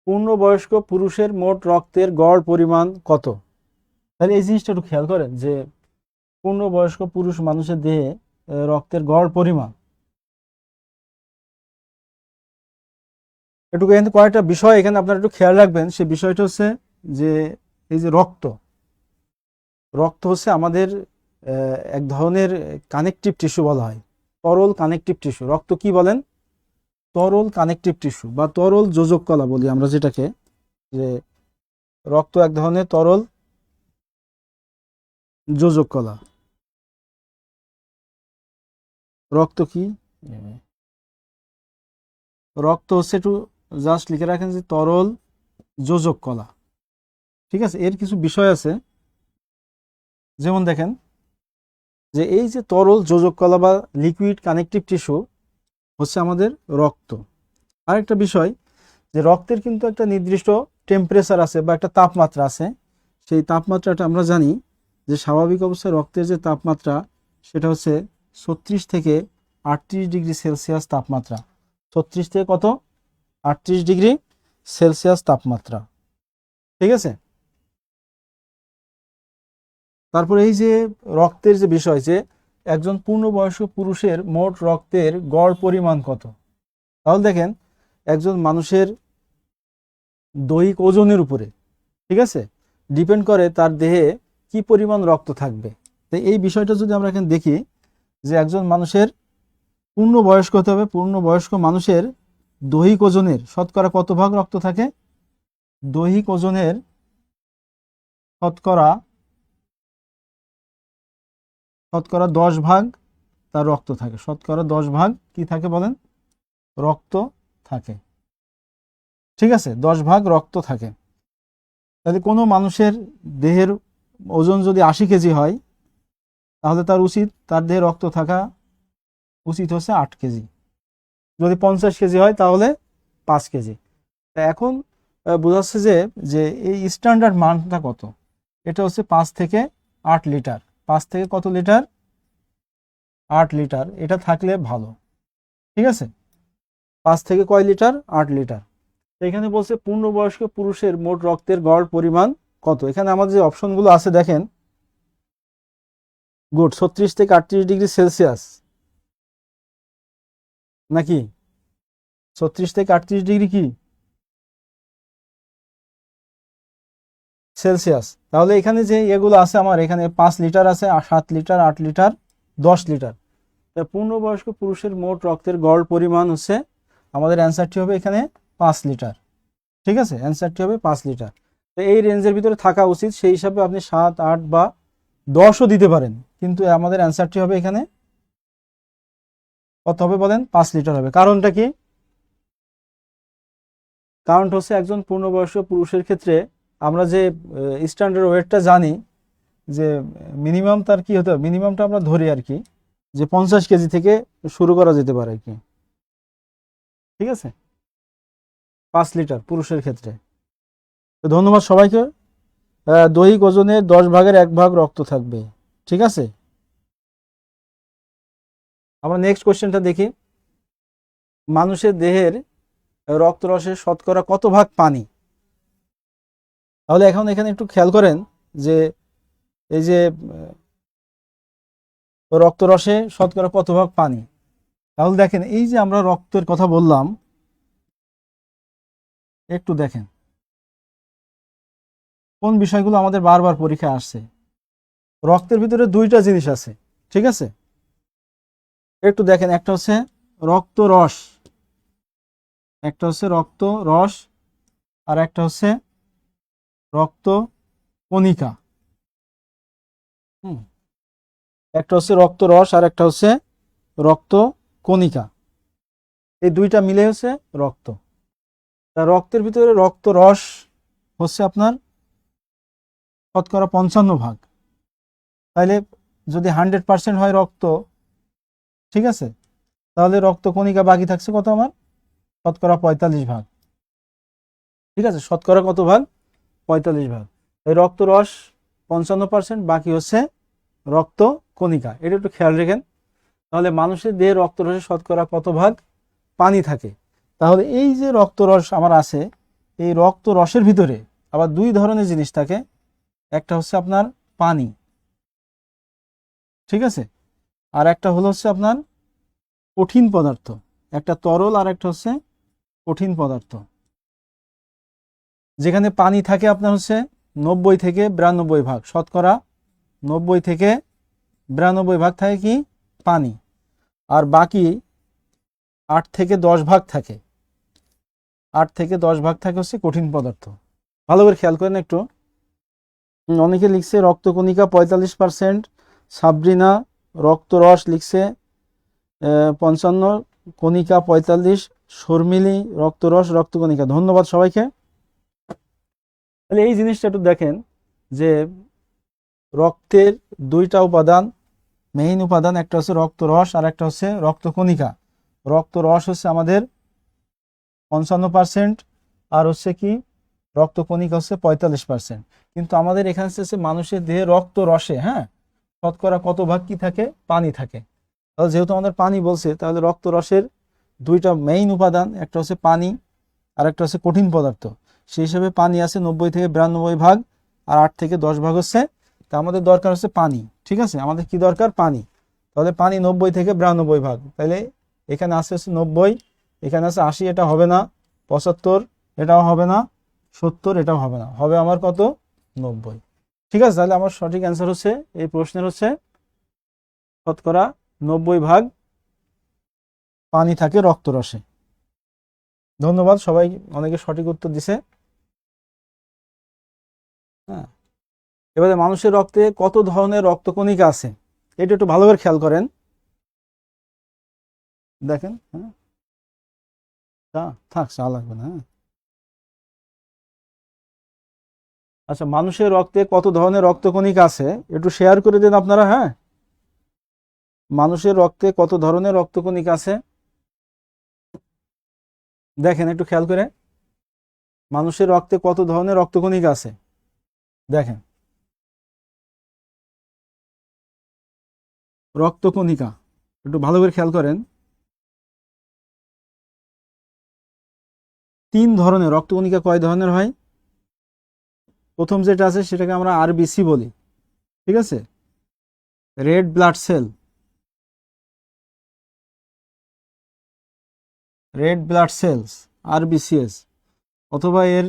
পূর্ণবয়স্ক পুরুষের মোট রক্তের গড় পরিমাণ কত? তাহলে এই জিনিসটা একটু খেয়াল করেন যে পূর্ণবয়স্ক পুরুষ মানুষের দেহে রক্তের গড় পরিমাণ, একটু কিন্তু কয়েকটা বিষয় এখানে আপনারা একটু খেয়াল রাখবেন। সে বিষয়টা হচ্ছে যে এই যে রক্ত হচ্ছে আমাদের এক ধরনের কানেকটিভ টিস্যু বলা হয়, তরল কানেকটিভ টিস্যু। রক্ত কি বলেন? তরল কানেকটিভ টিস্যু বা তরল যোজক কলা বলি আমরা যেটাকে, যে রক্ত এক ধরনের তরল যোজক কলা। রক্ত কি? রক্ত হচ্ছে, একটু জাস্ট লিখে রাখেন যে তরল যোজক কলা, ঠিক আছে। এর কিছু বিষয় আছে, যেমন দেখেন যে এই যে তরল যোজক কলা বা লিকুইড কানেকটিভ টিস্যু হচ্ছে আমাদের রক্ত। আরেকটা বিষয় যে রক্তের কিন্তু একটা নির্দিষ্ট টেম্পারেচার আছে বা একটা তাপমাত্রা আছে। সেই তাপমাত্রাটা আমরা জানি যে স্বাভাবিক অবস্থায় রক্তের যে তাপমাত্রা সেটা হচ্ছে 36 থেকে 38 ডিগ্রি সেলসিয়াস তাপমাত্রা। 36 থেকে কত? 38 ডিগ্রি সেলসিয়াস তাপমাত্রা, ঠিক আছে। তারপরে এই যে রক্তের যে বিষয়, যে একজন পূর্ণবয়স্ক পুরুষের মোট রক্তের গড় পরিমাণ কত? তাহলে দেখেন একজন মানুষের দৈহিক ওজনের উপরে, ঠিক আছে, ডিপেন্ড করে তার দেহে কি পরিমাণ রক্ত থাকবে। তো এই বিষয়টা যদি আমরা এখানে দেখি যে একজন মানুষের পূর্ণবয়স্ক হতে হবে, পূর্ণবয়স্ক মানুষের দৈহিক ওজনের শতকরা কত ভাগ রক্ত থাকে? দৈহিক ওজনের শতকরা 10 ভাগ তার রক্ত থাকে। শতকরা 10 ভাগ কি থাকে বলেন? রক্ত থাকে, ঠিক আছে, 10 ভাগ রক্ত থাকে। তাহলে কোনো মানুষের দেহের ওজন যদি 80 কেজি হয় তাহলে তার দেহে রক্ত থাকা উচিত হচ্ছে 8 কেজি। যদি 50 কেজি হয় তাহলে 5 কেজি। এখন বোঝাচ্ছে যে এই স্ট্যান্ডার্ড মানটা কত? এটা হচ্ছে 5 থেকে 8 লিটার। 5 থেকে কত লিটার? 8 লিটার। এটা থাকলে ভালো, ঠিক আছে। 5 থেকে কয় লিটার? 8 লিটার। এখানে বলছে পূর্ণবয়স্ক পুরুষের মোট রক্তের গড় পরিমাণ কত। এখানে আমাদের যে অপশনগুলো আছে দেখেন, গুড, 36 থেকে 38 ডিগ্রি সেলসিয়াস, নাকি 36 থেকে 38 ডিগ্রি কি সেলসিয়াস। তাহলে এখানে যে এগুলো আছে আমার এখানে 5 লিটার আছে, 7 লিটার, 8 লিটার, 10 লিটার। পূর্ণবয়স্ক পুরুষের মোট রক্তের গড় পরিমাণ হচ্ছে, আমাদের অ্যান্সারটি হবে এখানে 5 লিটার। ঠিক আছে, অ্যান্সারটি হবে 5 লিটার। তো এই রেঞ্জের ভিতরে থাকা উচিত, সেই হিসাবে আপনি 7, 8 বা 10ও দিতে পারেন, কিন্তু আমাদের অ্যান্সারটি হবে এখানে কত হবে বলেন? 5 লিটার হবে। কারণটা কি? কারণটা হচ্ছে একজন পূর্ণবয়স্ক পুরুষের ক্ষেত্রে আমরা যে স্ট্যান্ডার্ড ওয়েটটা জানি, যে মিনিমাম তার কি হতে হবে, মিনিমামটা আমরা ধরি আর কি, যে 50 কেজি থেকে শুরু করা যেতে পারে আর কি। ঠিক আছে, 5 লিটার পুরুষের ক্ষেত্রে। তো ধন্যবাদ সবাইকে। দৈহিক ওজনের 10 ভাগের 1 ভাগ রক্ত থাকবে। ঠিক আছে, আমরা নেক্সট কোশ্চেনটা দেখি। মানুষের দেহের রক্তরসের শতকরা কত ভাগ পানি? তাহলে এখন এখানে একটু খেয়াল করেন যে এই যে রক্তরসে শতকরা কত ভাগ পানি। তাহলে দেখেন এই যে আমরা রক্তের কথা বললাম, একটু দেখেন কোন বিষয়গুলো আমাদের বারবার পরীক্ষায় আসছে। রক্তের ভিতরে দুইটা জিনিস আছে, ঠিক আছে? একটু দেখেন, একটা হচ্ছে রক্তরস, একটা হচ্ছে রক্তরস, আর একটা হচ্ছে রক্ত কণিকা। একটা হচ্ছে রক্তরস আর একটা হচ্ছে রক্ত কণিকা, এই দুইটা মিলে হচ্ছে রক্ত। তা রক্তের ভিতরে রক্তরস হচ্ছে আপনার শতকরা 55 ভাগ। তাইলে যদি 100% হয় রক্ত, ঠিক আছে, তাহলে রক্ত কণিকা বাকি থাকছে কত আমার? শতকরা 45 ভাগ। ঠিক আছে, শতকরা কত ভাগ? 45 ভাগ। এই রক্তরস 55%, বাকি হচ্ছে রক্ত কণিকা। এটা একটু খেয়াল রেখেন। তাহলে মানুষের দেহে রক্তরসে শতকরা কত ভাগ পানি থাকে? তাহলে এই যে রক্তরস আমার আছে, এই রক্তরসের ভিতরে আবার দুই ধরনের জিনিস থাকে। একটা হচ্ছে আপনার পানি, ঠিক আছে, আর একটা হলো হচ্ছে আপনার কঠিন পদার্থ। একটা তরল আর একটা হচ্ছে কঠিন পদার্থ। যেখানে পানি থাকে আপনার হচ্ছে 90 থেকে 92 ভাগ, শতকরা 90 থেকে 92 ভাগ থাকে কি পানি, আর বাকি 8 থেকে 10 ভাগ থাকে, 8 থেকে 10 ভাগ থাকে হচ্ছে কঠিন পদার্থ। ভালো করে খেয়াল করেন একটু। অনেকে লিখছে রক্তকণিকা 45%, সাবরিনা রক্তরস লিখছে 55, কণিকা 45, শর্মিলি রক্তরস রক্তকণিকা। ধন্যবাদ সবাইকে। তাহলে এই জিনিসটা একটু দেখেন যে রক্তের দুইটা উপাদান, মেইন উপাদান, একটা হচ্ছে রক্তরস আর একটা হচ্ছে রক্তকণিকা। রক্তরস হচ্ছে আমাদের 55%, আর হচ্ছে কি রক্তকণিকা হচ্ছে 45%। কিন্তু আমাদের এখানে হচ্ছে মানুষের দেহে রক্তরসে, হ্যাঁ, শতকরা কত ভাগ কি থাকে? পানি থাকে। তাহলে যেহেতু আমাদের পানি বলছে, তাহলে রক্তরসের দুইটা মেইন উপাদান, একটা হচ্ছে পানি আর একটা হচ্ছে কঠিন পদার্থ। সেই হিসাবে পানি আছে 90 থেকে 92 ভাগ, আর 8 থেকে 10 ভাগ হচ্ছে, তা আমাদের দরকার হচ্ছে পানি। ঠিক আছে, আমাদের কি দরকার? পানি। তাহলে পানি 90 থেকে 92 ভাগ, তাহলে এখানে আছে হচ্ছে 90, এখানে আছে 80, এটা হবে না। 75 এটাও হবে না। 70 এটাও হবে না, হবে আমার কত? 90। ঠিক আছে, তাহলে আমার সঠিক অ্যান্সার হচ্ছে এই প্রশ্নের হচ্ছে শতকরা 90 ভাগ পানি থাকে রক্তরসে। ধন্যবাদ সবাই, অনেকে সঠিক উত্তর দিছে। হ্যাঁ, এবারে মানুষের রক্তে কত ধরনের রক্তকণিকা আছে এটা একটু ভালো করে খেয়াল করেন। দেখেন, হ্যাঁ, থাক, চা লাগবে না। হ্যাঁ, আচ্ছা, মানুষের রক্তে কত ধরনের রক্তকণিকা আছে একটু শেয়ার করে দেন আপনারা। হ্যাঁ, মানুষের রক্তে কত ধরনের রক্তকণিকা আছে দেখেন একটু খেয়াল করে। মানুষের রক্তে কত ধরনের রক্তকণিকা আছে দেখেন। রক্তকণিকা একটু ভালো করে খেয়াল করেন। 3 ধরনের রক্তকণিকা। কয় ধরনের হয়? প্রথম যেটা আছে সেটাকে আমরা আরবিসি বলি, ঠিক আছে, red blood cell, red blood cells, RBCs, অথবা এর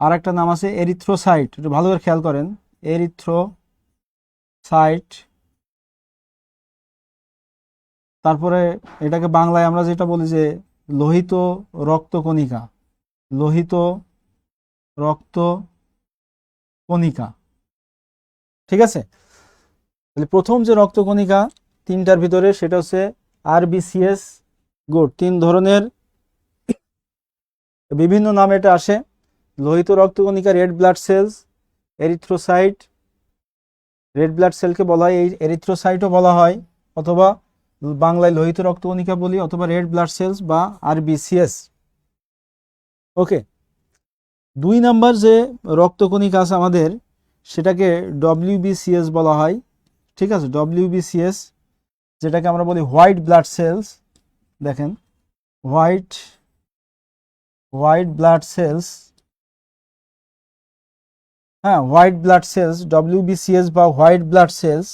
আর একটা নাম আছে এরিথ্রোসাইট, একটু ভালো করে খেয়াল করেন, এরিথ্রোসাইট। তারপরে এটাকে বাংলায় আমরা যেটা বলি যে লোহিত রক্তকণিকা, লোহিত রক্তকণিকা। ঠিক আছে, তাহলে প্রথম যে রক্তকণিকা তিনটার ভিতরে সেটা হচ্ছে আরবিসিএস। গুড, 3 ধরনের, বিভিন্ন নামে এটা আসে। লোহিত রক্তকণিকা red blood cells, erythrocyte, red blood সেলকে বলা হয় এই এরিথ্রোসাইটও বলা হয়, অথবা বাংলায় লোহিত রক্তকণিকা বলি, অথবা রেড ব্লাড সেলস বা আরবিসিএস। ওকে, 2 নাম্বার যে রক্তকণিকা আছে আমাদের সেটাকে ডব্লিউবিসিএস বলা হয়। ঠিক আছে, ডব্লিউবিসিএস, যেটাকে আমরা বলি হোয়াইট ব্লাড সেলস। দেখেন, হোয়াইট ব্লাড সেলস, হ্যাঁ, হোয়াইট ব্লাড সেলস, ডব্লিউবিসিএস বা হোয়াইট ব্লাড সেলস।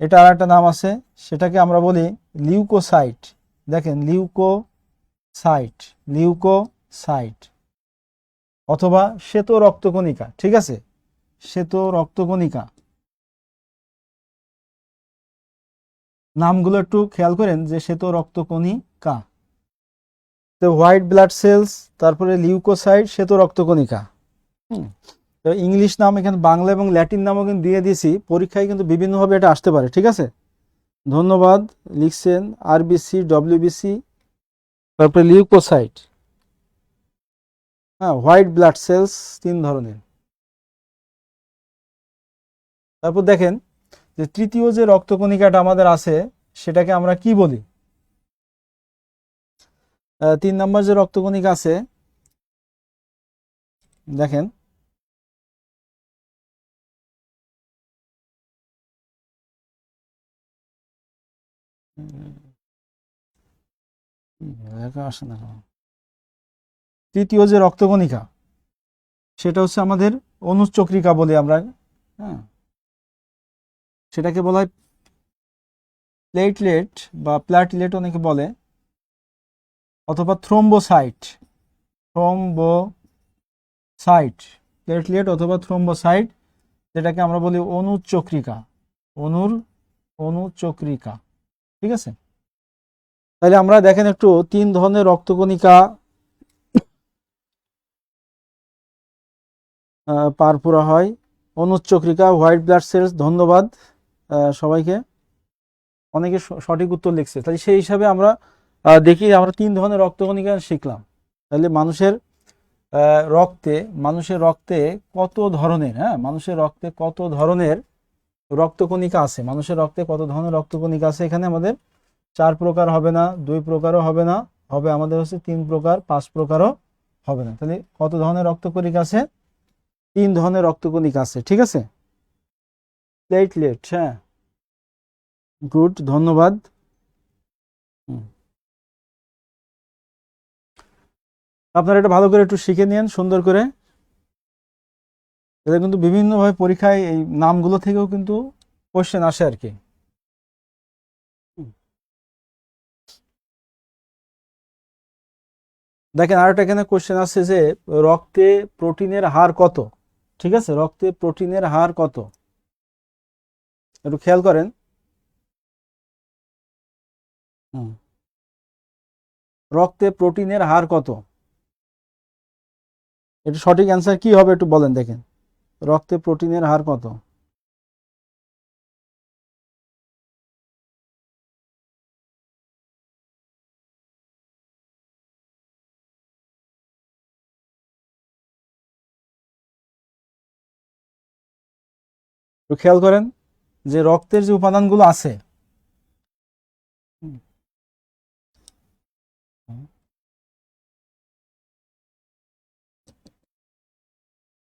এটা আর একটা নাম আছে, সেটাকে আমরা বলি লিউকোসাইট। দেখেন, লিউকোসাইট অথবা শ্বেত রক্তকণিকা। ঠিক আছে, শ্বেত রক্তকণিকা। নামগুলো একটু খেয়াল করেন যে শ্বেত রক্তকণিকা, তো হোয়াইট ব্লাড সেলস, তারপরে লিউকোসাইট, শ্বেত রক্তকণিকা। তো ইংলিশ নাম এখানে বাংলা এবং ল্যাটিন নামও কিন্তু দিয়ে দিয়েছি, পরীক্ষায় কিন্তু বিভিন্নভাবে এটা আসতে পারে। ঠিক আছে, ধন্যবাদ, লিখছেন আরবিসি, ডব্লিউবিসি, তারপরে লিউকোসাইট। হ্যাঁ, হোয়াইট ব্লাড সেলস 3 ধরনের। তারপর দেখেন যে তৃতীয় যে রক্তকণিকাটা আমাদের আছে সেটাকে আমরা কি বলি? 3 নম্বর যে রক্তকণিকা আছে, দেখেন, আসে না, তৃতীয় যে রক্তকণিকা সেটা হচ্ছে আমাদের অনুচক্রিকা বলি আমরা। হ্যাঁ, সেটাকে বলা হয় প্লেটলেট বা প্ল্যাটিলেট অনেকে বলে, অথবা থ্রোম্বোসাইট, প্লেটলেট অথবা থ্রোম্বোসাইট, যেটাকে আমরা বলি অনুচক্রিকা, অনুচক্রিকা। ঠিক আছে, তাহলে আমরা দেখেন একটু 3 ধরনের রক্তকণিকা পার পুরা হয়। অনুচক্রিকা, হোয়াইট ব্লাড সেলস। ধন্যবাদ সবাইকে, অনেকে সঠিক উত্তর লিখছে। তাহলে সেই হিসাবে আমরা দেখি আমরা 3 ধরনের রক্তকণিকা শিখলাম। তাহলে মানুষের রক্তে কত ধরনের, হ্যাঁ, মানুষের রক্তে কত ধরনের রক্তকণিকা আছে, মানুষের রক্তে কত ধরনের রক্তকণিকা আছে। এখানে আমাদের 4 প্রকার হবে না, 2 প্রকারও হবে না, হবে আমাদের হচ্ছে 3 প্রকার, 5 প্রকারও হবে না। তাহলে কত ধরনের রক্তকণিকা আছে? 3 ধরনের রক্তকণিকা আছে। ঠিক আছে, প্লেটলেট, হ্যাঁ, গুড, ধন্যবাদ। আপনারা এটা ভালো করে একটু শিখে নিন সুন্দর করে। এটা কিন্তু বিভিন্নভাবে পরীক্ষায় এই নামগুলো থেকেও কিন্তু কোশ্চেন আসে আর কি। দেখেন, আরেকটা এখানে কোশ্চেন আছে যে রক্তে প্রোটিনের হার কত? ঠিক আছে, রক্তে প্রোটিনের হার কত, একটু খেয়াল করেন। রক্তে প্রোটিনের হার কত? এটা সঠিক অ্যান্সার কি হবে একটু বলেন, দেখেন, রক্তে প্রোটিনের হার কত? একটু খেয়াল করেন যে রক্তের যে উপাদানগুলো আছে,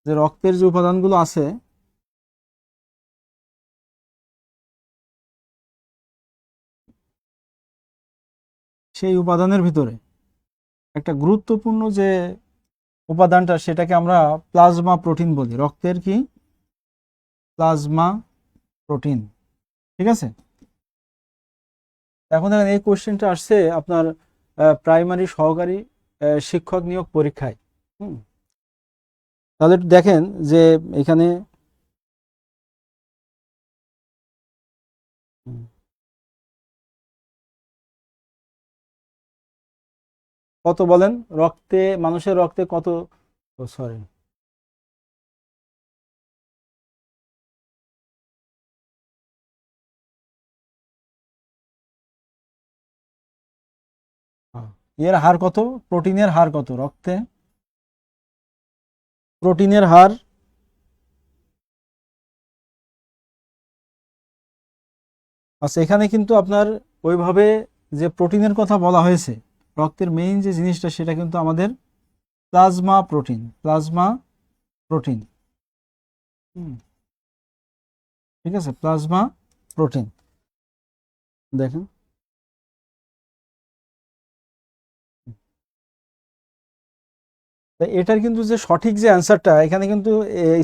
যে রক্তের যে উপাদানগুলো আছে সেই উপাদানের ভিতরে একটা গুরুত্বপূর্ণ যে উপাদানটা সেটাকে আমরা প্লাজমা প্রোটিন বলি। রক্তের কি? Plasma protein. ঠিক আছে, এখন দেখেন এই কোশ্চেনটা আসছে আপনার প্রাইমারি সহকারী শিক্ষক নিয়োগ পরীক্ষায়। তাহলে একটু দেখেন যে এখানে কত বলেন, রক্তে, মানুষের রক্তে কত, সরি, এর হার কত, প্রোটিনের হার কত রক্তে, প্রোটিনের হার আচ্ছা এখানে কিন্তু আপনার ওইভাবে যে প্রোটিনের কথা বলা হয়েছে, রক্তের মেইন যে জিনিসটা সেটা কিন্তু আমাদের প্লাজমা প্রোটিন, প্লাজমা প্রোটিন। ঠিক আছে, প্লাজমা প্রোটিন। দেখেন এটার কিন্তু যে সঠিক যে অ্যান্সারটা, এখানে কিন্তু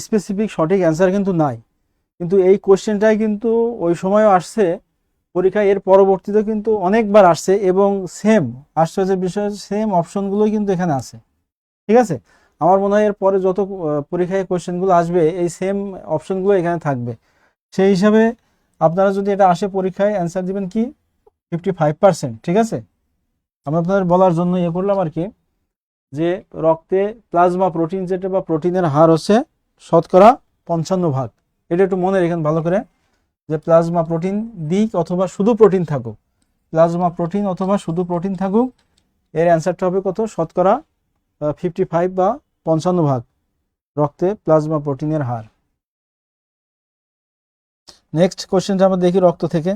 স্পেসিফিক সঠিক অ্যান্সার কিন্তু নাই, কিন্তু এই কোশ্চেনটাই কিন্তু ওই সময়ও আসছে পরীক্ষায়, এর পরবর্তীতে কিন্তু অনেকবার আসছে এবং সেম আশ্চর্যের বিষয় সেম অপশনগুলোই কিন্তু এখানে আছে। ঠিক আছে, আমার মনে হয় এর পরে যত পরীক্ষায় কোশ্চেনগুলো আসবে এই সেম অপশনগুলো এখানে থাকবে। সেই হিসাবে আপনারা যদি এটা আসে পরীক্ষায় অ্যান্সার দিবেন কি 55%। ঠিক আছে, আমি আপনাদের বলার জন্য ইয়ে করলাম আর কি, যে রক্তে প্লাজমা প্রোটিন যেটা বা প্রোটিনের হার হচ্ছে 55%। এটা একটু মনে রেখেন ভালো করে, যে প্লাজমা প্রোটিন দিক অথবা শুধু প্রোটিন থাকুক, প্লাজমা প্রোটিন অথবা শুধু প্রোটিন থাকুক, এর অ্যান্সারটা হবে কত, 55 বা 55 রক্তে প্লাজমা প্রোটিনের হার। নেক্সট কোশ্চেনটা আমরা দেখি রক্ত থেকে।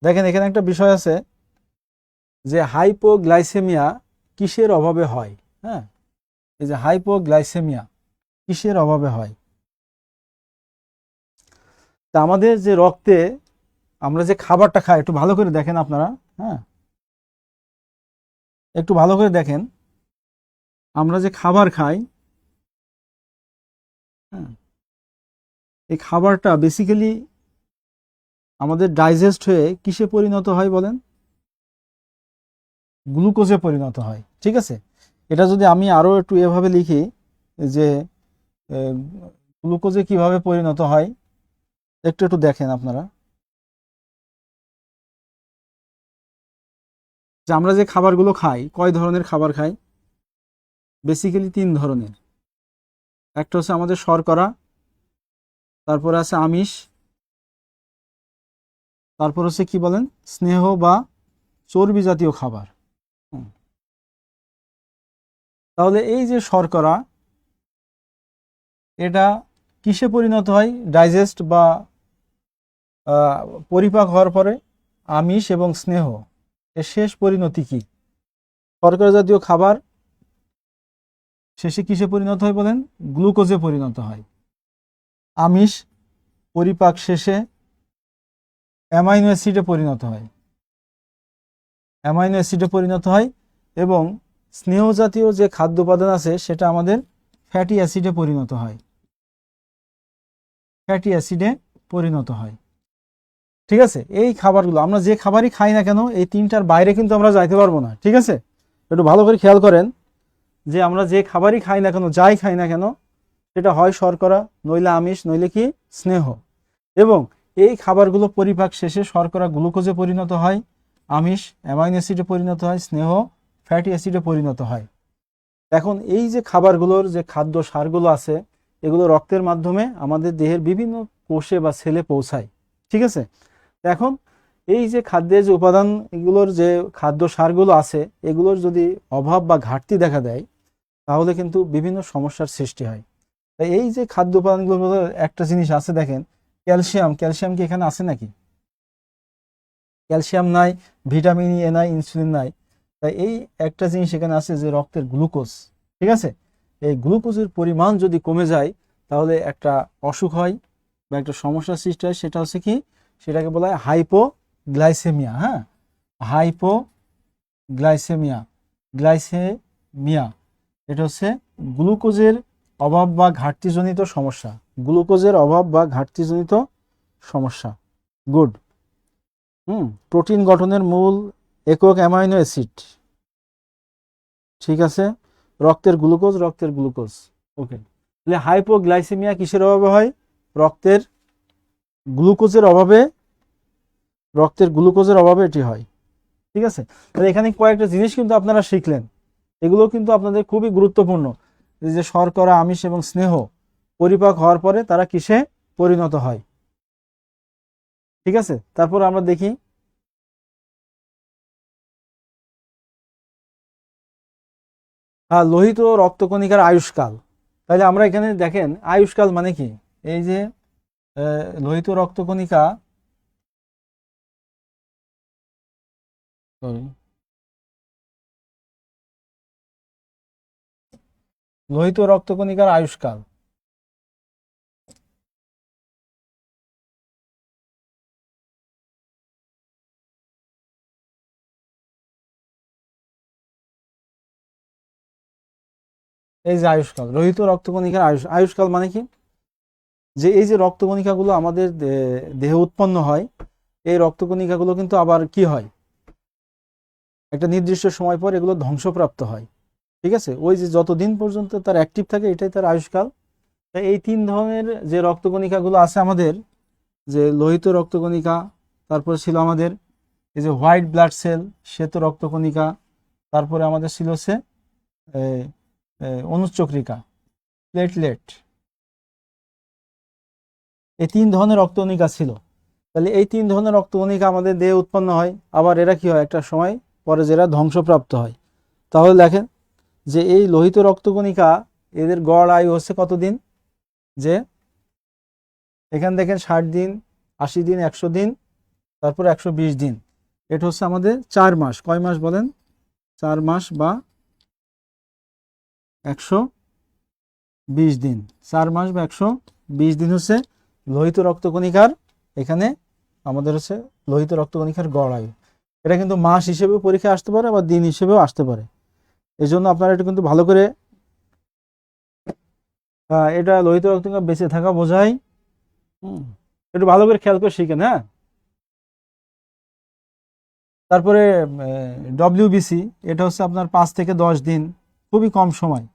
দেখেন এখানে একটা বিষয় আছে যে হাইপোগ্লাইসেমিয়া কিসের অভাবে হয়। হ্যাঁ, এই যে হাইপোগ্লাইসেমিয়া কিসের অভাবে হয়। তা আমাদের যে রক্তে আমরা যে খাবারটা খাই, একটু ভালো করে দেখেন আপনারা। হ্যাঁ, একটু ভালো করে দেখেন, আমরা যে খাবার খাই, হ্যাঁ, এই খাবারটা বেসিক্যালি আমাদের ডাইজেস্ট হয়ে কিসে পরিণত হয় বলেন, গ্লুকোজে পরিণত হয়। ঠিক আছে, এটা যদি আমি আরো একটু এভাবে লিখি যে গ্লুকোজে কিভাবে পরিণত হয়, একটু একটু দেখেন আপনারা। যে আমরা যে খাবারগুলো খাই, কয় ধরনের খাবার খাই, বেসিক্যালি 3 ধরনের। একটা হচ্ছে আমাদের শর্করা, তারপরে আছে আমিষ, তারপর হচ্ছে কি বলেন, স্নেহ বা চর্বি জাতীয় খাবার। তাহলে এই যে শর্করা, এটা কিসে পরিণত হয়, ডাইজেস্ট বা পরিপাক হওয়ার পরে আমিষ এবং স্নেহ, এর শেষ পরিণতি কি, শর্করা জাতীয় খাবার শেষে কিসে পরিণত হয় বলেন, গ্লুকোজে পরিণত হয়। আমিষ পরিপাক শেষে অ্যামাইনো অ্যাসিডে পরিণত হয়, অ্যামাইনো অ্যাসিডে পরিণত হয়, এবং স্নেহ জাতীয় যে খাদ্য উপাদান আছে সেটা আমাদের ফ্যাটি অ্যাসিডে পরিণত হয়, ফ্যাটি অ্যাসিডে পরিণত হয়। ঠিক আছে, এই খাবারগুলো আমরা যে খাবারই খাই না কেন, এই 3টার বাইরে কিন্তু আমরা যাইতে পারবো না। ঠিক আছে, একটু ভালো করে খেয়াল করেন যে আমরা যে খাবারই খাই না কেন, যাই খাই না কেন, সেটা হয় শর্করা, নইলে আমিষ, নইলে কি স্নেহ, এবং এই খাবারগুলো পরিপাক শেষে শর্করা গ্লুকোজে পরিণত হয়, আমিষ অ্যামাইনো অ্যাসিডে পরিণত হয়, স্নেহ ফ্যাটি অ্যাসিডে পরিণত হয়। এখন এই যে খাবারগুলোর যে খাদ্য সারগুলো আছে, এগুলো রক্তের মাধ্যমে আমাদের দেহের বিভিন্ন কোষে বা সেলে পৌঁছায়। ঠিক আছে, এখন এই যে খাদ্যের যে উপাদান, এগুলোর যে খাদ্য সারগুলো আছে, এগুলোর যদি অভাব বা ঘাটতি দেখা দেয়, তাহলে কিন্তু বিভিন্ন সমস্যার সৃষ্টি হয়। তাই এই যে খাদ্য উপাদানগুলোর মধ্যে একটা জিনিস আছে, দেখেন ক্যালসিয়াম, ক্যালসিয়াম কি এখানে আছে নাকি, ক্যালসিয়াম নাই, ভিটামিন এ নাই, ইনসুলিন নাই। তাই এই একটা জিনিস এখানে আছে যে রক্তের গ্লুকোজ। ঠিক আছে, এই গ্লুকোজের পরিমাণ যদি কমে যায় তাহলে একটা অসুখ হয় বা একটা সমস্যার সৃষ্টি হয়, সেটা হচ্ছে কি, সেটাকে বলা হয় হাইপোগ্লাইসেমিয়া। হ্যাঁ, হাইপোগ্লাইসেমিয়া, গ্লাইসেমিয়া, এটা হচ্ছে গ্লুকোজের অভাব বা ঘাটতিজনিত সমস্যা, গ্লুকোজের অভাব বা ঘাটতিজনিত সমস্যা। গুড। প্রোটিন গঠনের মূল একক অ্যামাইনো অ্যাসিড। ঠিক আছে, রক্তের গ্লুকোজ। ওকে, তাহলে হাইপোগ্লাইসেমিয়া কিসের অভাবে হয়? রক্তের গ্লুকোজের অভাবে এটি হয়। ঠিক আছে, তাহলে এখানে কয়েকটা জিনিস কিন্তু আপনারা শিখলেন, এগুলো কিন্তু আপনাদের খুবই গুরুত্বপূর্ণ। এই যে শর্করা, আমিষ এবং স্নেহ পরিপাক হওয়ার পরে তারা কিসে পরিণত হয়। ঠিক আছে, তারপর আমরা দেখি লোহিত রক্তকণিকার আয়ুষ্কাল। তাহলে আমরা এখানে দেখেন আয়ুষ্কাল মানে কি, এই যে লোহিত রক্তকণিকা, লোহিত রক্তকণিকার আয়ুষ্কাল। এই যে আয়ুষ্কাল, লোহিত রক্তকণিকার আয়ুষ্কাল মানে কি, যে এই যে রক্তকণিকাগুলো আমাদের দেহে উৎপন্ন হয়, এই রক্তকণিকাগুলো কিন্তু আবার কি হয়, একটা নির্দিষ্ট সময় পর এগুলো ধ্বংসপ্রাপ্ত হয়। ঠিক আছে, ওই যে যতদিন পর্যন্ত তার অ্যাক্টিভ থাকে এটাই তার আয়ুষ্কাল। তাই এই 3 ধরনের যে রক্তকণিকাগুলো আছে আমাদের, যে লোহিত রক্তকণিকা, তারপরে ছিল আমাদের এই যে হোয়াইট ব্লাড সেল, শ্বেত রক্তকণিকা, তারপরে আমাদের ছিল হচ্ছে অনুচক্রিকা, প্লেটলেট। এই 3 ধরনের রক্তকণিকা ছিল। তাহলে এই 3 ধরনের রক্তকণিকা আমাদের দেহে উৎপন্ন হয়, আবার এরা কি হয় একটা সময় পরে যেটা ধ্বংসপ্রাপ্ত হয়। তাহলে দেখেন যে এই লোহিত রক্তকণিকা, এদের গড় আয়ু হচ্ছে কতদিন, যে এখানে দেখেন 60 দিন, 80 দিন, 100 দিন, তারপর 120 দিন। এটা হচ্ছে আমাদের 4 মাস। কয় মাস বলেন? 4 মাস বা 120 দিন। 4 মাস বা 120 দিন হচ্ছে লোহিত রক্তকণিকার, এখানে আমাদের হচ্ছে লোহিত রক্তকণিকার গড় আয়ু। এটা কিন্তু মাস হিসেবেও পরীক্ষায় আসতে পারে, আবার দিন হিসেবেও আসতে পারে। এই জন্য আপনারা এটা কিন্তু ভালো করে, এটা লোহিত রক্তকণিকা বেঁচে থাকা বোঝায়। একটু ভালো করে খেয়াল করে শিখেন। হ্যাঁ, তারপরে ডব্লিউবিসি, এটা হচ্ছে আপনার 5 থেকে 10 দিন, খুবই কম সময়।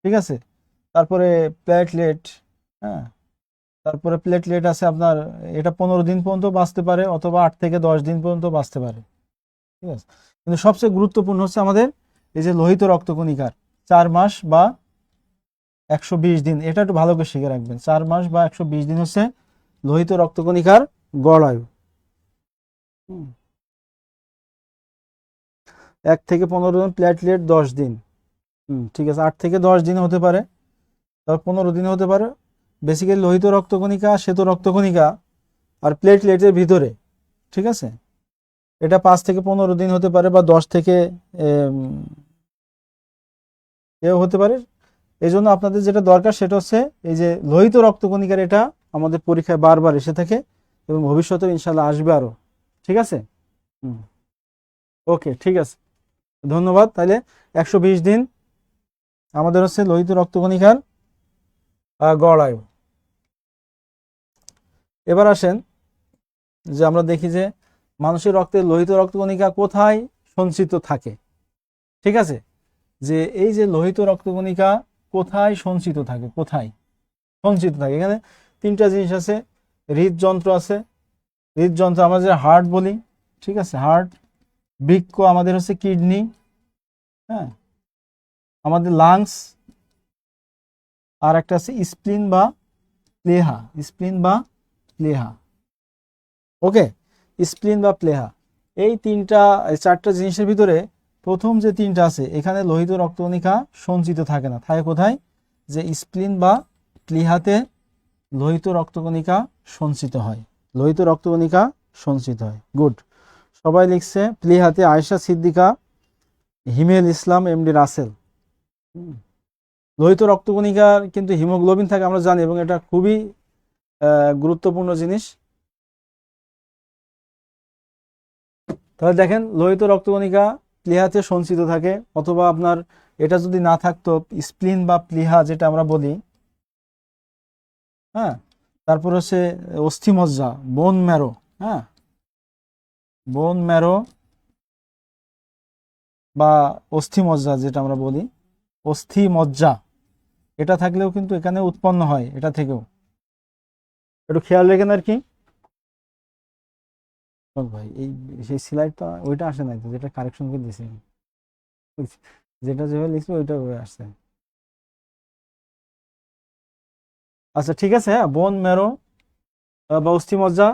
ঠিক আছে, তারপরে প্লেটলেট, হ্যাঁ, তারপরে প্লেটলেট আছে আপনার, এটা 15 দিন পর্যন্ত বাঁচতে পারে, অথবা 8 থেকে 10 দিন পর্যন্ত বাঁচতে পারে। ঠিক আছে, কিন্তু সবচেয়ে গুরুত্বপূর্ণ হচ্ছে আমাদের এই যে লোহিত রক্তকণিকার 4 মাস বা 120 দিন। এটা একটু ভালো করে শিখে রাখবেন, 4 মাস বা 120 দিন হচ্ছে লোহিত রক্তকণিকার গড় আয়ু। 1 থেকে 15 দিন, প্লেটলেট 10 দিন। ঠিক আছে, 8 থেকে 10 দিন হতে পারে, তারপর 15 দিন হতে পারে। বেসিক্যালি লোহিত রক্তকণিকা, শ্বেত রক্তকণিকা আর প্লেটলেটের ভিতরে, ঠিক আছে, এটা 5 থেকে 15 দিন হতে পারে, বা 10 থেকে এও হতে পারে। এই জন্য আপনাদের যেটা দরকার সেটা হচ্ছে এই যে লোহিত রক্তকণিকার, এটা আমাদের পরীক্ষায় বারবার এসে থাকে এবং ভবিষ্যতে ইনশাল্লাহ আসবে আরো। ঠিক আছে, ওকে, ঠিক আছে, ধন্যবাদ। তাহলে 120 দিন আমাদের হচ্ছে লোহিত রক্তকণিকার গড় আয়ু। এবার আসেন যে আমরা দেখি যে মানুষের রক্তে লোহিত রক্তকণিকা কোথায় সঞ্চিত থাকে। ঠিক আছে, যে এই যে লোহিত রক্তকণিকা কোথায় সঞ্চিত থাকে, এখানে 3টা জিনিস আছে। হৃদযন্ত্র আছে, হৃদযন্ত্র আমরা যে হার্ট বলি, ঠিক আছে, হার্ট। বৃক্ক আমাদের হচ্ছে কিডনি, হ্যাঁ, আমাদের লাংস, আর একটা আছে স্প্লিন বা প্লেহা। ওকে, স্প্লিন বা প্লেহা। এই 4টা জিনিসের ভিতরে প্রথম যে 3টা আছে, এখানে লোহিত রক্তকণিকা সঞ্চিত থাকে না, থাকে কোথায়, যে স্প্লিন বা প্লীহাতে লোহিত রক্তকণিকা সঞ্চিত হয়। গুড, সবাই লিখছে প্লীহাতে। আয়েশা সিদ্দিকা, হিমেল ইসলাম, এমডি রাসেল। লোহিত রক্তকণিকার কিন্তু হিমোগ্লোবিন থাকে আমরা জানি, এবং এটা খুবই গুরুত্বপূর্ণ জিনিস। তাহলে দেখেন লোহিত রক্তকণিকা প্লীহাতে সঞ্চিত থাকে, অথবা আপনার এটা যদি না থাকতো, স্প্লিন বা প্লীহা যেটা আমরা বলি, হ্যাঁ, তারপর হচ্ছে অস্থিমজ্জা, বোন ম্যারো, হ্যাঁ, বোন ম্যারো বা অস্থি মজ্জা যেটা আমরা বলি, অস্থি মজ্জা, এটা থাকলেও কিন্তু এখানে উৎপন্ন হয়, এটা থেকেও একটু খেয়াল রেখেন আর কি। ভাই এই সেই স্লাইডটা ওইটা আসে নাই তো, যেটা কারেকশন করে দিয়েছি, যেটা যেভাবে লিখছি ওইটা আসছে। আচ্ছা ঠিক আছে, হ্যাঁ, বোন ম্যারো বা অস্থি মজ্জা,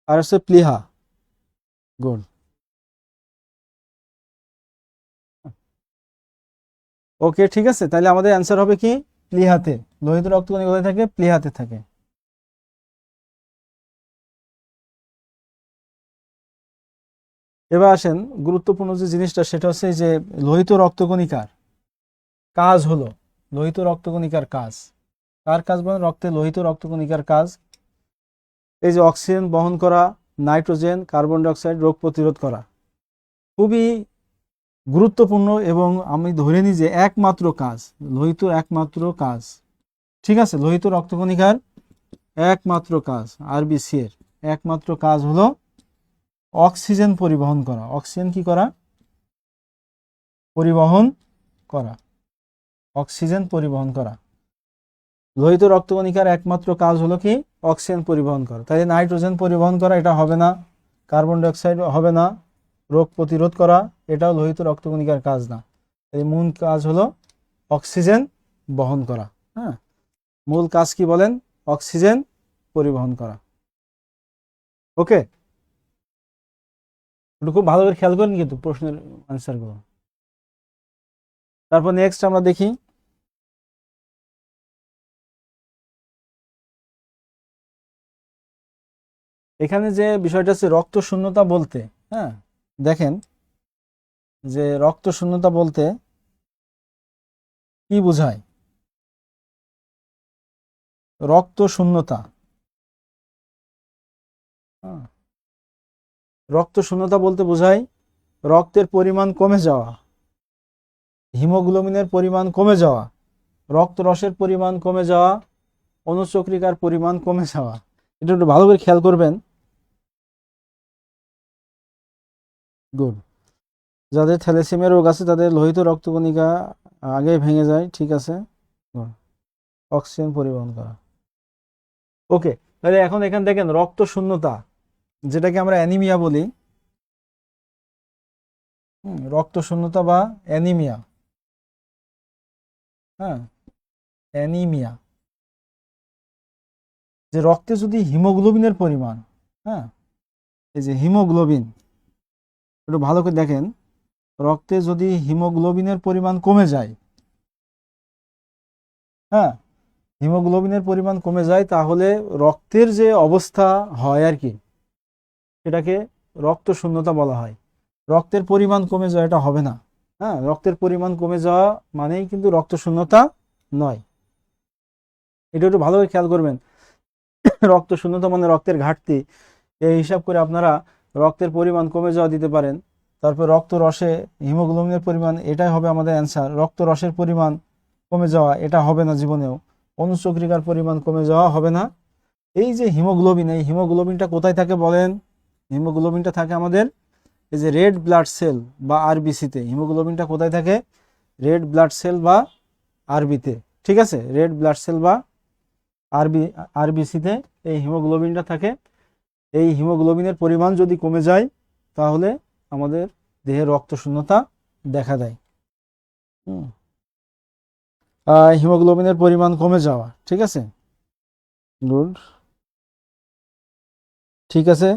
আর হচ্ছে প্লিহা। গুড। ওকে ঠিক আছে, তাহলে আমাদের অ্যান্সার হবে কি প্লিহাতে। লোহিত রক্তকণিকা কোথায় থাকে? প্লিহাতে থাকে। এবার আসেন গুরুত্বপূর্ণ যে জিনিসটা, সেটা হচ্ছে যে লোহিত রক্তকণিকার কাজ হলো, লোহিত রক্তকণিকার কাজ, কার কাজ বলেন? লোহিত রক্তকণিকার কাজ এই যে অক্সিজেন বহন করা, নাইট্রোজেন, কার্বন ডাই অক্সাইড, রোগ প্রতিরোধ করা। খুবই গুরুত্বপূর্ণ এবং আমি ধরে নিই যে একমাত্র কাজ, লোহিত একমাত্র কাজ, ঠিক আছে, লোহিত রক্তকণিকার একমাত্র কাজ, আরবিসি এর একমাত্র কাজ হলো অক্সিজেন পরিবহন করা। অক্সিজেন কি করা? পরিবহন করা, অক্সিজেন পরিবহন করা। লোহিত রক্তকণিকার একমাত্র কাজ হলো কি? অক্সিজেন পরিবহন করা। তাই নাইট্রোজেন পরিবহন করা এটা হবে না, কার্বন ডাই অক্সাইড হবে না, রোগ প্রতিরোধ করা এটাও লোহিত রক্তকণিকার কাজ না। এই মূল কাজ হলো অক্সিজেন বহন করা। হ্যাঁ, মূল কাজ কি বলেন? অক্সিজেন পরিবহন করা। ওকে, একটু খুব ভালো করে খেয়াল করেন কিন্তু প্রশ্নের আনসারগুলো। তারপর নেক্সট আমরা দেখি, এখানে যে বিষয়টা আছে রক্ত শূন্যতা বলতে, হ্যাঁ দেখেন যে রক্ত শূন্যতা বলতে কি বোঝায়? রক্ত শূন্যতা, হ্যাঁ, রক্ত শূন্যতা বলতে বোঝায় রক্তের পরিমাণ কমে যাওয়া, হিমোগ্লোবিনের পরিমাণ কমে যাওয়া, রক্ত রসের পরিমাণ কমে যাওয়া, অনুচক্রিকার পরিমাণ কমে যাওয়া। এটা একটু ভালো করে খেয়াল করবেন। গুড। যাদের থ্যালাসেমিয়া রোগ আছে তাদের লোহিত রক্তকণিকা আগে ভেঙে যায়, ঠিক আছে। অক্সিজেন পরিবহন করা। ওকে, তাহলে এখন এখানে দেখেন রক্ত শূন্যতা, যেটাকে আমরা অ্যানিমিয়া বলি, রক্ত শূন্যতা বা অ্যানিমিয়া, হ্যাঁ অ্যানিমিয়া, যে রক্তে যদি হিমোগ্লোবিনের পরিমাণ, হ্যাঁ এই যে হিমোগ্লোবিন, একটু ভালো করে দেখেন, রক্তে যদি হিমোগ্লোবিনের পরিমাণ কমে যায়, হ্যাঁ হিমোগ্লোবিনের পরিমাণ কমে যায়, তাহলে রক্তের যে অবস্থা হয় আর কি, সেটাকে রক্ত শূন্যতা বলা হয়। রক্তের পরিমাণ কমে যাওয়া এটা হবে না, হ্যাঁ রক্তের পরিমাণ কমে যাওয়া মানেই কিন্তু রক্ত শূন্যতা নয়। এটা একটু ভালো করে খেয়াল করবেন। রক্ত শূন্যতা মানে রক্তের ঘাটতি, এই হিসাব করে আপনারা রক্তের পরিমাণ কমে যাওয়া দিতে পারেন। তারপর রক্ত রসে হিমোগ্লোবিনের পরিমাণ, এটাই হবে আমাদের অ্যান্সার। রক্ত রসের পরিমাণ কমে যাওয়া এটা হবে না জীবনেও। অনুচক্রিকার পরিমাণ কমে যাওয়া হবে না। এই যে হিমোগ্লোবিন, এই হিমোগ্লোবিনটা কোথায় থাকে বলেন? হিমোগ্লোবিনটা থাকে আমাদের এই যে রেড ব্লাড সেল বা আরবিসিতে। হিমোগ্লোবিনটা কোথায় থাকে? রেড ব্লাড সেল বা আরবিতে, ঠিক আছে, রেড ব্লাড সেল বা আরবিসিতে এই হিমোগ্লোবিনটা থাকে। এই হিমোগ্লোবিনের পরিমাণ যদি কমে যায় তাহলে আমাদের দেহে রক্ত শূন্যতা দেখা দেয়। হিমোগ্লোবিনের পরিমাণ কমে যাওয়া, ঠিক আছে, গুড, ঠিক আছে,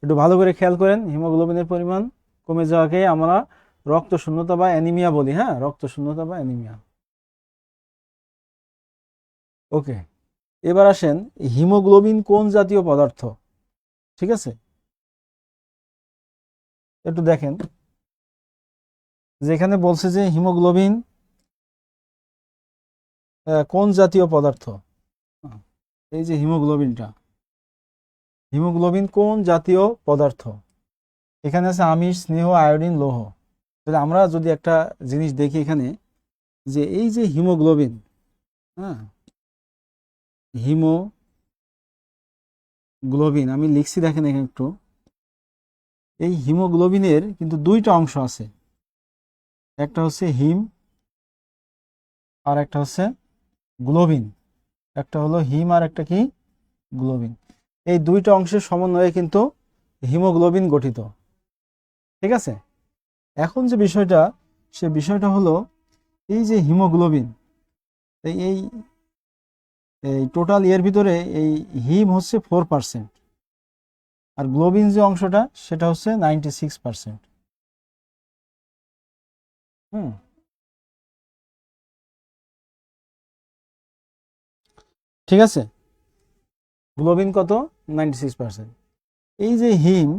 একটু ভালো করে খেয়াল করেন। হিমোগ্লোবিনের পরিমাণ কমে যাওয়াকে আমরা রক্ত শূন্যতা বা অ্যানিমিয়া বলি, হ্যাঁ রক্ত শূন্যতা বা অ্যানিমিয়া। ওকে, এবার আসেন হিমোগ্লোবিন কোন জাতীয় পদার্থ, ঠিক আছে, একটু দেখেন যেখানে বলছে যে হিমোগ্লোবিন কোন জাতীয় পদার্থ। এই যে হিমোগ্লোবিনটা, হিমোগ্লোবিন কোন জাতীয় পদার্থ? এখানে আছে আমিষ, স্নেহ, আয়োডিন, লৌহ। তাহলে আমরা যদি একটা জিনিস দেখি এখানে, যে এই যে হিমোগ্লোবিন, হ্যাঁ হিমোগ্লোবিন আমি লিখছি দেখেন এখানে একটু, এই হিমোগ্লোবিনের কিন্তু দুইটা অংশ আছে, একটা হচ্ছে হিম আর একটা হচ্ছে গ্লোবিন। একটা হলো হিম আর একটা কি গ্লোবিন। এই দুইটা অংশের সমন্বয়ে কিন্তু হিমোগ্লোবিন গঠিত। ঠিক আছে, এখন যে বিষয়টা, সে বিষয়টা হলো এই যে হিমোগ্লোবিন, এই এই এই টোটাল এর ভিতরে এই হিম হচ্ছে 4%, আর গ্লোবিন যে অংশটা সেটা হচ্ছে 96%। হুম, ঠিক আছে, গ্লোবিন কত? 96%। এই যে হিম,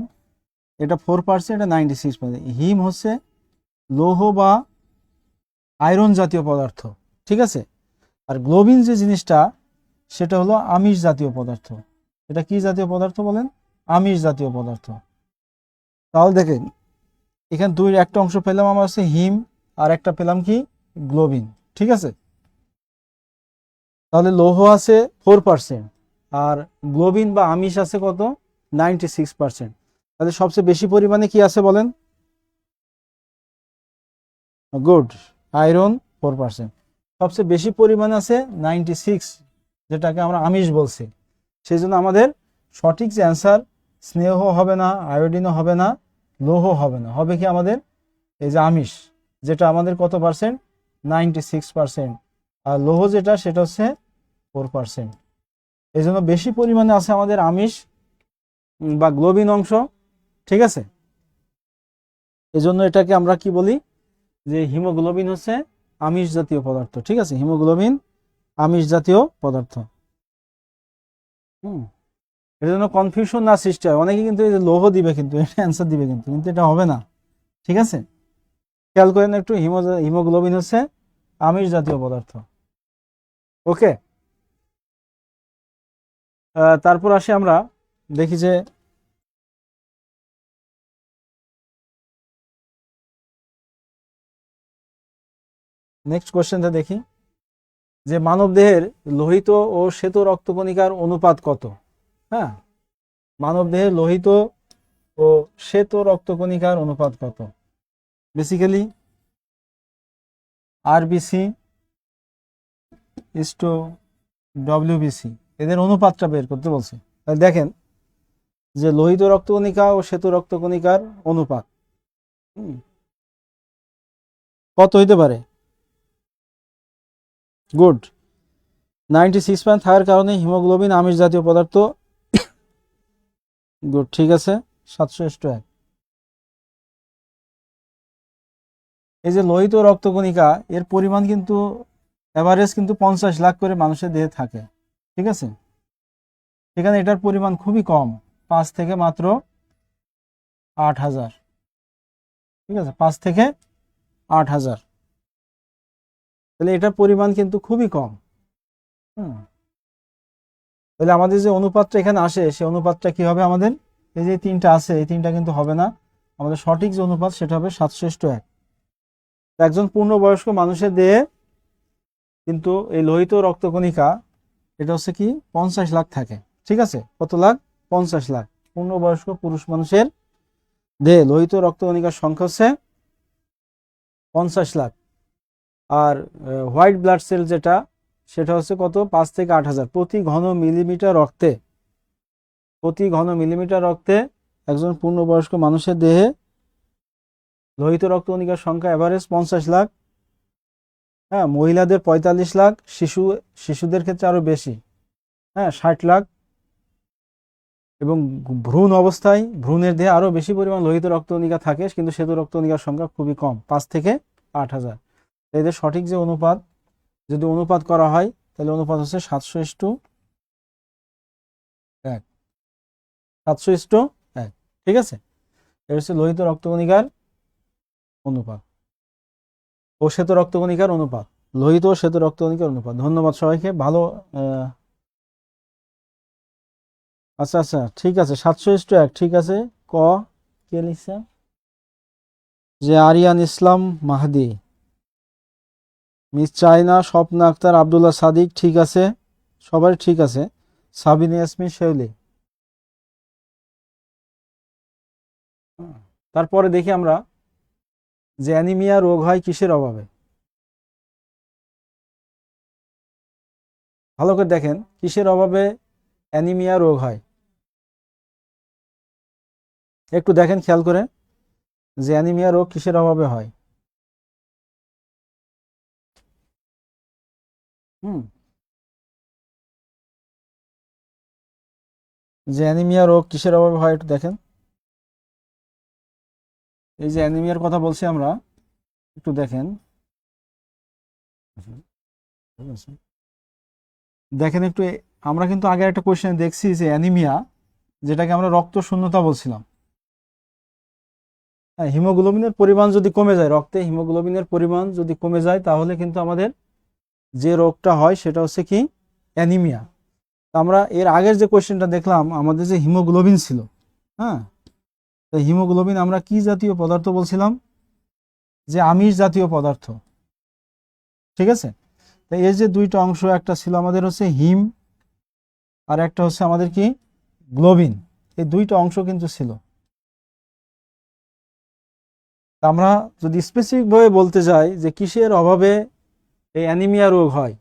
এটা 4%, এটা 96%। হিম হচ্ছে লৌহ বা আয়রন জাতীয় পদার্থ। ঠিক আছে, আর গ্লোবিন যে জিনিসটা সেটা হলো আমিষ জাতীয় পদার্থ। এটা কি জাতীয় পদার্থ বলেন? আমিষ জাতীয় পদার্থ। তাহলে দেখেন, এখানে একটা অংশ পেলাম আমার হচ্ছে হিম, আর একটা পেলাম কি গ্লোবিন। ঠিক আছে, তাহলে লৌহ আছে 4%, আর গ্লোবিন বা আমিষ আছে কত? 96%। তাহলে সবচেয়ে বেশি পরিমাণে কি আছে বলেন? Good, iron 4%। সবচেয়ে বেশি পরিমাণ আছে 96, যেটাকে আমরা আমিষ বলছি। সেই জন্য আমাদের সঠিক যে অ্যান্সার, স্নেহ হবে না, আয়োডিনও হবে না, লৌহ হবে না, হবে কি আমাদের এই যে আমিষ, যেটা আমাদের কত পার্সেন্ট? 96%। আর লৌহ যেটা সেটা হচ্ছে 4%। এই জন্য বেশি পরিমাণে আছে আমাদের আমিষ বা গ্লোবিন অংশ। ঠিক আছে, এজন্য এটাকে আমরা কি বলি? যে হিমোগ্লোবিন হচ্ছে আমিষ জাতীয় পদার্থ। ঠিক আছে, হিমোগ্লোবিন আমিষ জাতীয় পদার্থ। এর জন্য কনফিউশন না সৃষ্টি হয়। অনেকে কিন্তু এই যে লৌহ দিবে, কিন্তু এটা অ্যান্সার দিবে, কিন্তু কিন্তু এটা হবে না। ঠিক আছে, খেয়াল করেন একটু, হিমোগ্লোবিন হচ্ছে আমিষ জাতীয় পদার্থ। ওকে, তারপর আসি আমরা দেখি যে নেক্সট কোশ্চেনটা দেখি, যে মানবদেহের লোহিত ও শ্বেত রক্তকণিকার অনুপাত কত? হ্যাঁ, মানবদেহের লোহিত ও শ্বেত রক্তকণিকার অনুপাত কত? Basically RBC is to WBC, এদের অনুপাতটা বের করতে বলছে। তাহলে দেখেন যে লোহিত রক্তকণিকা ও শ্বেত রক্তকণিকার অনুপাত কত হইতে পারে? গুড, 96 থাকার কারণে হিমোগ্লোবিন আমিষ জাতীয় পদার্থ। গুড, ঠিক আছে, 700:1। এই যে লোহিত রক্তকণিকা, এর পরিমাণ কিন্তু এভারেজ কিন্তু 50 লাখ করে মানুষের দেহে থাকে। ঠিক আছে, এখানে এটার পরিমাণ খুবই কম, 5 থেকে মাত্র 8,000। ঠিক আছে, 5 থেকে 8,000। তাহলে এটার পরিমাণ কিন্তু খুবই কম। তাহলে আমাদের যে অনুপাতটা এখানে আসে, সেই অনুপাতটা কি হবে আমাদের? এই যে 3টা আছে, এই 3টা কিন্তু হবে না। আমাদের সঠিক যে অনুপাত সেটা হবে 700:1। একজন পূর্ণবয়স্ক মানুষের দেহে কিন্তু এই লোহিত রক্তকণিকা, এটা হচ্ছে কি 50 লাখ থাকে। ঠিক আছে, কত লাখ? 50 লাখ। পূর্ণবয়স্ক পুরুষ মানুষের দেহে লোহিত রক্তকণিকার সংখ্যা হচ্ছে 50 লাখ। আর হোয়াইট ব্লাড সেল যেটা, সেটা হচ্ছে কত? 5 থেকে 8,000 প্রতি ঘন মিলিমিটার রক্তে। প্রতি ঘন মিলিমিটার রক্তে একজন পূর্ণবয়স্ক মানুষের দেহে লোহিত রক্তকণিকার সংখ্যা এভারেজ 50 লাখ। হ্যাঁ, মহিলাদের 45 লাখ, শিশুদের ক্ষেত্রে আরো বেশি, হ্যাঁ 60 লাখ। এবং ভ্রূণ অবস্থায় ভ্রূণের দেহে আরো বেশি পরিমাণ লোহিত রক্তকণিকা থাকে, কিন্তু শ্বেত রক্তকণিকার সংখ্যা খুবই কম, 5 থেকে 8,000। এদের সঠিক যে অনুপাত, যদি অনুপাত করা হয়, তাহলে অনুপাত হচ্ছে 700:1। 700:1। ঠিক আছে, এটা হচ্ছে লোহিত রক্তকণিকার অনুপাত ও শ্বেত রক্তকণিকার অনুপাত। লোহিত ও শ্বেত রক্তকণিকার অনুপাত। ধন্যবাদ সবাইকে, ভালো। আচ্ছা আচ্ছা, ঠিক আছে, 700:1। ঠিক আছে, ক কে লিখছে? যে আরিয়ান ইসলাম মাহদি, মিস চায়না, স্বপ্না আক্তার, আব্দুল্লাহ সাদিক। ঠিক আছে, সবাই ঠিক আছে। সাবিনা ইয়াসমিন শেওলি। তারপরে দেখি আমরা যে অ্যানিমিয়া রোগ হয় কিসের অভাবে। ভালো করে দেখেন কিসের অভাবে অ্যানিমিয়া রোগ হয়, একটু দেখেন খেয়াল করে যে অ্যানিমিয়া রোগ কিসের অভাবে হয়। হুম যে অ্যানিমিয়া রোগ কিসের অভাবে হয় একটু দেখেন। এই যে অ্যানিমিয়ার কথা বলছি আমরা, একটু দেখেন। দেখেন একটু, আমরা কিন্তু আগে একটা কোশ্চেন দেখছি যে অ্যানিমিয়া, যেটাকে আমরা রক্ত শূন্যতা বলছিলাম। হ্যাঁ, হিমোগ্লোবিনের পরিমাণ যদি কমে যায়, রক্তে হিমোগ্লোবিনের পরিমাণ যদি কমে যায়, তাহলে কিন্তু আমাদের যে রোগটা হয় সেটা হচ্ছে কি অ্যানিমিয়া। আমরা এর আগের যে কোশ্চেনটা দেখলাম, আমাদের যে হিমোগ্লোবিন ছিল, হ্যাঁ, তো হিমোগ্লোবিন আমরা কি জাতীয় পদার্থ বলছিলাম, যে আমিষ জাতীয় পদার্থ, ঠিক আছে। তো এর যে দুইটা অংশ, একটা ছিল আমাদের হচ্ছে হিম, আর একটা হচ্ছে আমাদের কি গ্লোবিন, এই দুইটা অংশ কিন্তু ছিল। তা আমরা যদি স্পেসিফিকভাবে বলতে যাই যে কিসের অভাবে এই অ্যানিমিয়া রোগ হয়,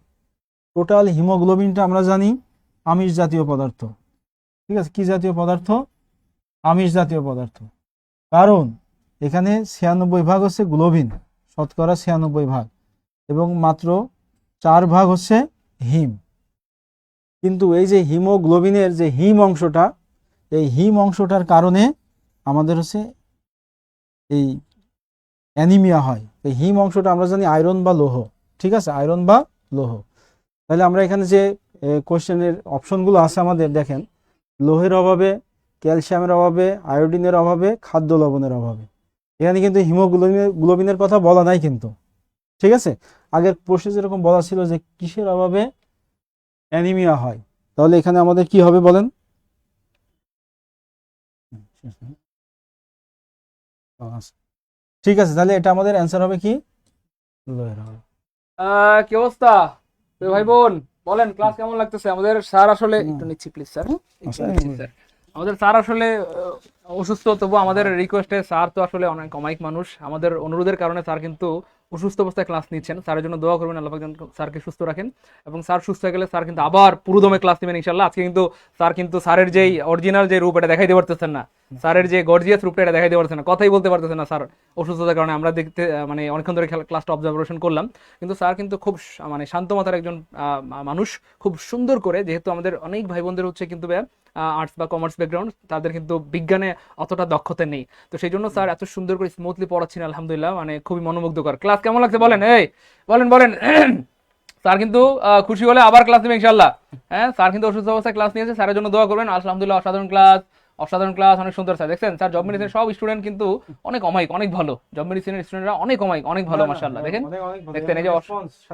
টোটাল হিমোগ্লোবিনটা আমরা জানি আমিষ জাতীয় পদার্থ, ঠিক আছে। কি জাতীয় পদার্থ? আমিষ জাতীয় পদার্থ। কারণ এখানে 96 ভাগ হচ্ছে গ্লোবিন, শতকরা 96 ভাগ, এবং মাত্র 4 ভাগ হচ্ছে হিম। কিন্তু এই যে হিমোগ্লোবিনের যে হিম অংশটা, এই হিম অংশটার কারণে আমাদের হচ্ছে এই অ্যানিমিয়া হয়। এই হিম অংশটা আমরা জানি আয়রন বা লৌহ, ঠিক আছে, আয়রন বা লৌহ। তাহলে আমরা এখানে যে কোশ্চেনের অপশনগুলো আছে আমাদের, দেখেন, লোহের অভাবে, ক্যালসিয়ামের অভাবে, আয়োডিনের অভাবে, খাদ্য লবণের অভাবে। এখানে কিন্তু হিমোগ্লোবিনের কথা বলা নাই কিন্তু, ঠিক আছে। আগের প্রশ্নে যেরকম বলা ছিল যে কিসের অভাবে অ্যানিমিয়া হয়, তাহলে এখানে আমাদের কি হবে বলেন? ঠিক আছে, তাহলে এটা আমাদের অ্যান্সার হবে কি লোহের অভাবে। কি অবস্থা প্রিয় ভাই বোন, বলেন ক্লাস কেমন লাগতেছে? আমাদের স্যার আসলে একটু নিচ্ছি প্লিজ স্যার, স্যার আমাদের স্যার আসলে অসুস্থ, তবু আমাদের রিকোয়েস্টে স্যার তো আসলে অনেক অমায়িক মানুষ, আমাদের অনুরোধের কারণে স্যার কিন্তু অসুস্থ অবস্থায় ক্লাস নিচ্ছেন। স্যারের জন্য দোয়া করবেন, আল্লাহ পাক যেন স্যারকে সুস্থ রাখেন, এবং স্যার সুস্থ হয়ে গেলে স্যার কিন্তু আবার পুরোদমে ক্লাস নেবেন ইনশাল্লাহ। আজকে কিন্তু স্যারের যেই অরিজিনাল যে রূপ, এটা দেখাইতে পারতেছেন না, স্যারের যে গর্জিয়াস রূপটা এটা দেখাইতে পারতেছেন না, কথাই বলতে পারতেছেন না স্যার অসুস্থতার কারণে। আমরা দেখতে মানে অনেকক্ষণ ধরে ক্লাসটা অবজারভেশন করলাম, কিন্তু স্যার কিন্তু খুব মানে শান্ত মাথার একজন মানুষ, খুব সুন্দর করে, যেহেতু আমাদের অনেক ভাই বোনদের হচ্ছে কিন্তু আর্টস বা কমার্স ব্যাকগ্রাউন্ড, তাদের কিন্তু বিজ্ঞানে অতটা দক্ষতা নেই, তো সেই জন্য স্যার এত সুন্দর করে স্মুথলি পড়াচ্ছেন, আলহামদুলিল্লাহ, মানে খুবই মনোমুগ্ধকর। ক্লাস কেমন লাগছে বলেন, এই বলেন বলেন। স্যার কিন্তু খুশি হলে আবার ক্লাস নেবে ইনশাল্লাহ। হ্যাঁ, স্যার কিন্তু অসুস্থ অবস্থায় ক্লাস নিয়েছে, স্যারের জন্য দোয়া করবেন। আলহামদুলিল্লাহ, অসাধারণ ক্লাস, অসাধারণ ক্লাস, অনেক সুন্দর স্যার। দেখছেন স্যার জব মেডিসিনের সব স্টুডেন্ট কিন্তু অনেক অমায়িক, অনেক ভালো, জব মেডিসিনের স্টুডেন্টরা অনেক অমায়িক, অনেক ভালো, মাশাআল্লাহ। দেখেন দেখতেন এই যে